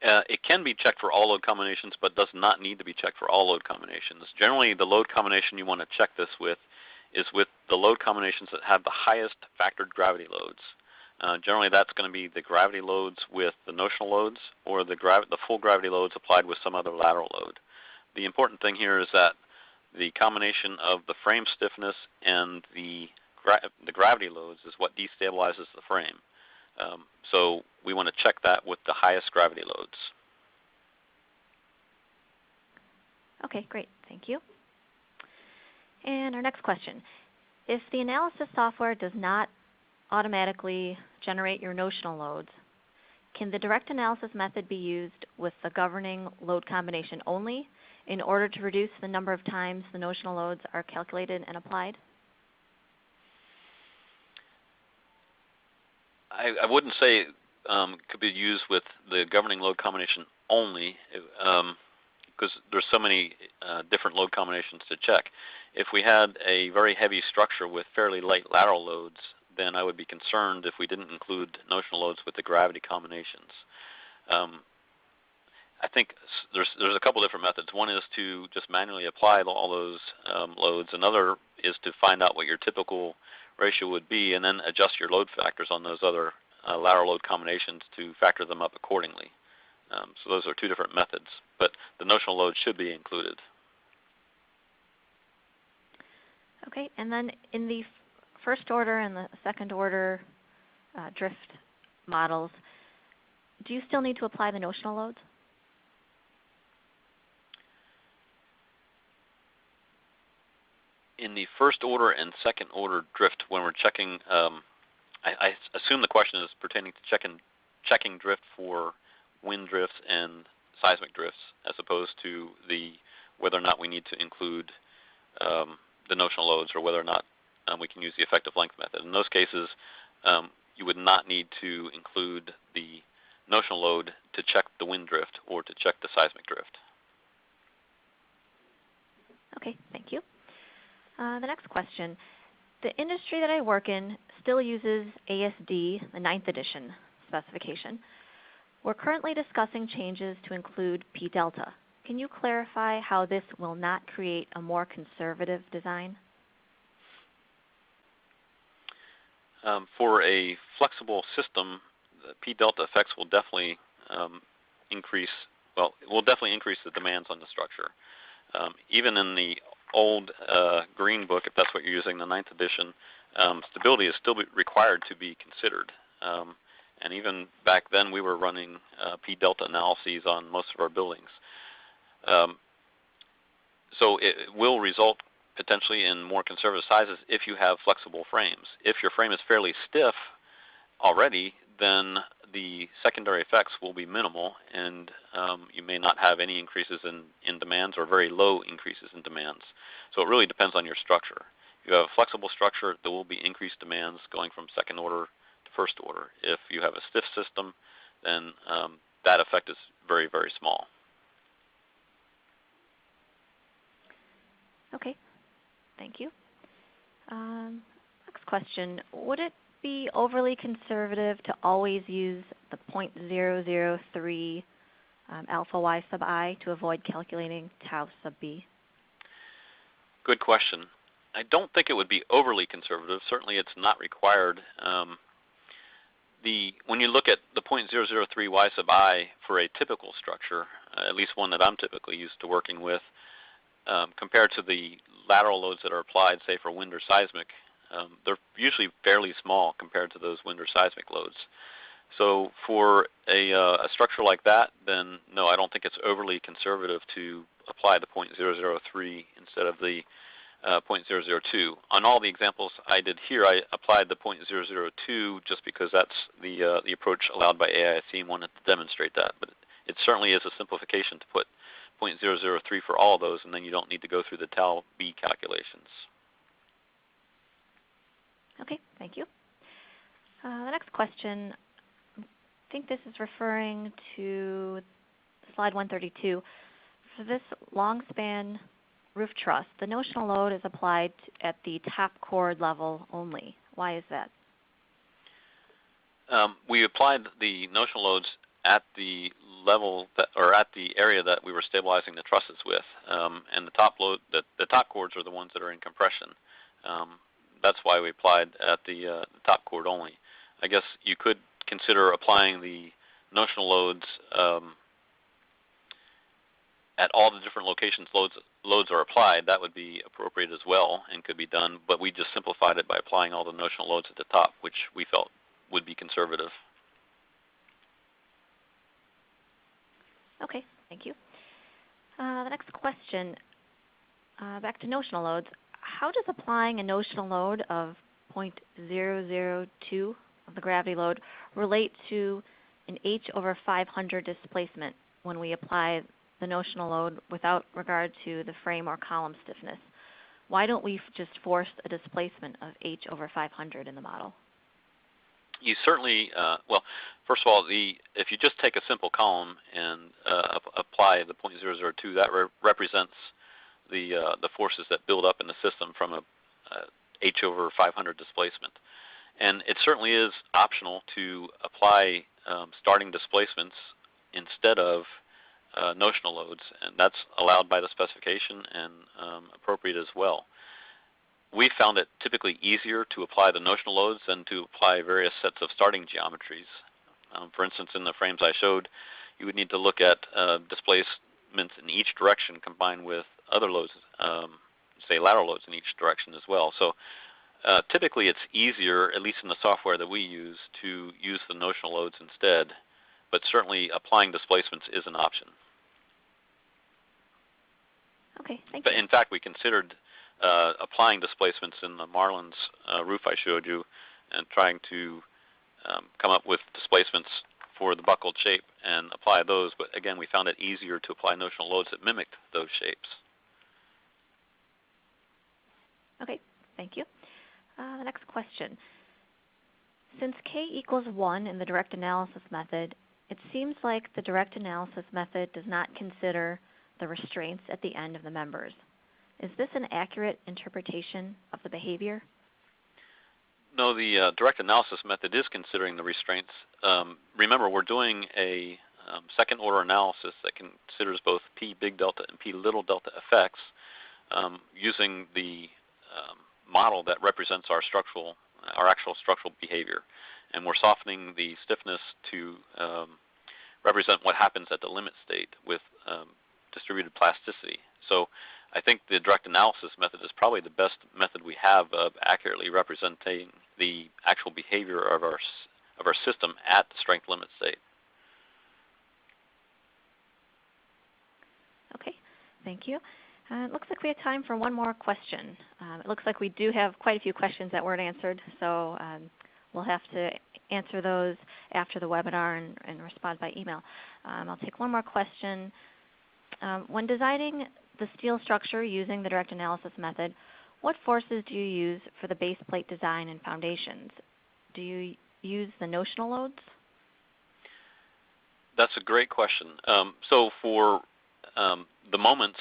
It can be checked for all load combinations, but does not need to be checked for all load combinations. Generally, the load combination you want to check this with is with the load combinations that have the highest factored gravity loads. Generally, that's going to be the gravity loads with the notional loads, or the full gravity loads applied with some other lateral load. The important thing here is that the combination of the frame stiffness and the gravity loads is what destabilizes the frame. So we want to check that with the highest gravity loads. Okay, great. Thank you. And our next question. If the analysis software does not automatically generate your notional loads, can the direct analysis method be used with the governing load combination only in order to reduce the number of times the notional loads are calculated and applied? I wouldn't say it could be used with the governing load combination only, because there's so many different load combinations to check. If we had a very heavy structure with fairly light lateral loads, then I would be concerned if we didn't include notional loads with the gravity combinations. I think there's a couple different methods. One is to just manually apply all those loads. Another is to find out what your typical ratio would be and then adjust your load factors on those other lateral load combinations to factor them up accordingly. So those are two different methods, but the notional load should be included. Okay, and then in the first order and the second order drift models, do you still need to apply the notional loads? In the first order and second order drift, when we're checking, I assume the question is pertaining to checking drift for wind drifts and seismic drifts, as opposed to whether or not we need to include the notional loads, or whether or not we can use the effective length method. In those cases, you would not need to include the notional load to check the wind drift or to check the seismic drift. Okay, thank you. The next question. The industry that I work in still uses ASD, the 9th edition specification. We're currently discussing changes to include P delta. Can you clarify how this will not create a more conservative design? For a flexible system, the P delta effects will definitely increase the demands on the structure. Even in the old green book, if that's what you're using, the 9th edition, stability is still required to be considered. And even back then, we were running P delta analyses on most of our buildings. So it will result potentially in more conservative sizes if you have flexible frames. If your frame is fairly stiff already, then the secondary effects will be minimal, and you may not have any increases in demands or very low increases in demands. So it really depends on your structure. If you have a flexible structure, there will be increased demands going from second order to first order. If you have a stiff system, then that effect is very, very small. Okay, thank you. Next question. Would it be overly conservative to always use the 0.003 alpha y sub I to avoid calculating tau sub b? Good question. I don't think it would be overly conservative. Certainly it's not required. When you look at the 0.003 y sub I for a typical structure, at least one that I'm typically used to working with, compared to the lateral loads that are applied, say, for wind or seismic, they're usually fairly small compared to those wind or seismic loads. So for a structure like that, then no, I don't think it's overly conservative to apply the 0.003 instead of the 0.002. On all the examples I did here, I applied the 0.002 just because that's the approach allowed by AISC and wanted to demonstrate that. But it certainly is a simplification to put 0.003 for all of those, and then you don't need to go through the tau b calculations. Okay, thank you. The next question, I think this is referring to slide 132. For this long span roof truss, the notional load is applied at the top chord level only. Why is that? We applied the notional loads at the level or at the area that we were stabilizing the trusses with, and the top chords are the ones that are in compression. That's why we applied at the top chord only. I guess you could consider applying the notional loads at all the different locations loads are applied. That would be appropriate as well and could be done, but we just simplified it by applying all the notional loads at the top, which we felt would be conservative. Okay, thank you. The next question, back to notional loads. How does applying a notional load of 0.002 of the gravity load relate to an h over 500 displacement when we apply the notional load without regard to the frame or column stiffness? Why don't we just force a displacement of h over 500 in the model? You certainly, well, first of all, if you just take a simple column and apply the 0.002, that represents the forces that build up in the system from a h over 500 displacement. And it certainly is optional to apply starting displacements instead of notional loads, and that's allowed by the specification and appropriate as well. We found it typically easier to apply the notional loads than to apply various sets of starting geometries. For instance, in the frames I showed, you would need to look at displacements in each direction combined with other loads, say lateral loads in each direction as well. So typically it's easier, at least in the software that we use, to use the notional loads instead, but certainly applying displacements is an option. Okay, thank you. In fact, we considered applying displacements in the Marlins roof I showed you and trying to come up with displacements for the buckled shape and apply those, but again, we found it easier to apply notional loads that mimicked those shapes. Okay, thank you. The next question. Since k equals 1 in the direct analysis method, it seems like the direct analysis method does not consider the restraints at the end of the members. Is this an accurate interpretation of the behavior? No, the direct analysis method is considering the restraints. Remember, we're doing a second order analysis that considers both P big delta and P little delta effects using the model that represents our actual structural behavior. And we're softening the stiffness to represent what happens at the limit state with distributed plasticity. So I think the direct analysis method is probably the best method we have of accurately representing the actual behavior of our system at the strength limit state. Okay, thank you. It looks like we have time for one more question. It looks like we do have quite a few questions that weren't answered, so we'll have to answer those after the webinar and respond by email. I'll take one more question. When designing the steel structure using the direct analysis method, what forces do you use for the base plate design and foundations? Do you use the notional loads? That's a great question. So for the moments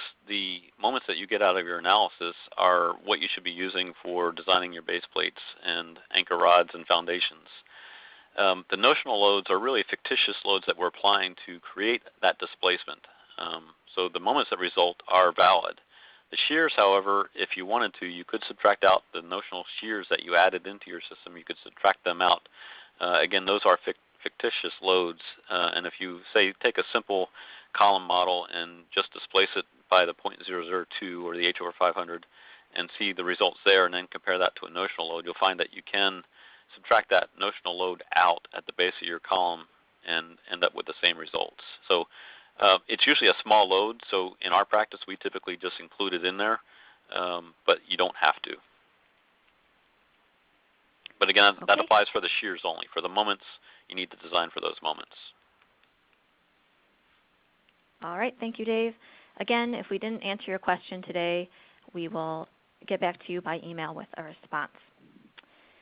that you get out of your analysis are what you should be using for designing your base plates and anchor rods and foundations. The notional loads are really fictitious loads that we're applying to create that displacement. So the moments that result are valid. The shears, however, if you wanted to, you could subtract out the notional shears that you added into your system. You could subtract them out. Again, those are fictitious loads. And if you, say, take a simple column model and just displace it by the 0.002 or the h over 500 and see the results there and then compare that to a notional load, you'll find that you can subtract that notional load out at the base of your column and end up with the same results. So it's usually a small load, so in our practice we typically just include it in there, but you don't have to. But again, that applies for the shears only. For the moments, you need to design for those moments. All right, thank you, Dave. Again, if we didn't answer your question today, we will get back to you by email with a response.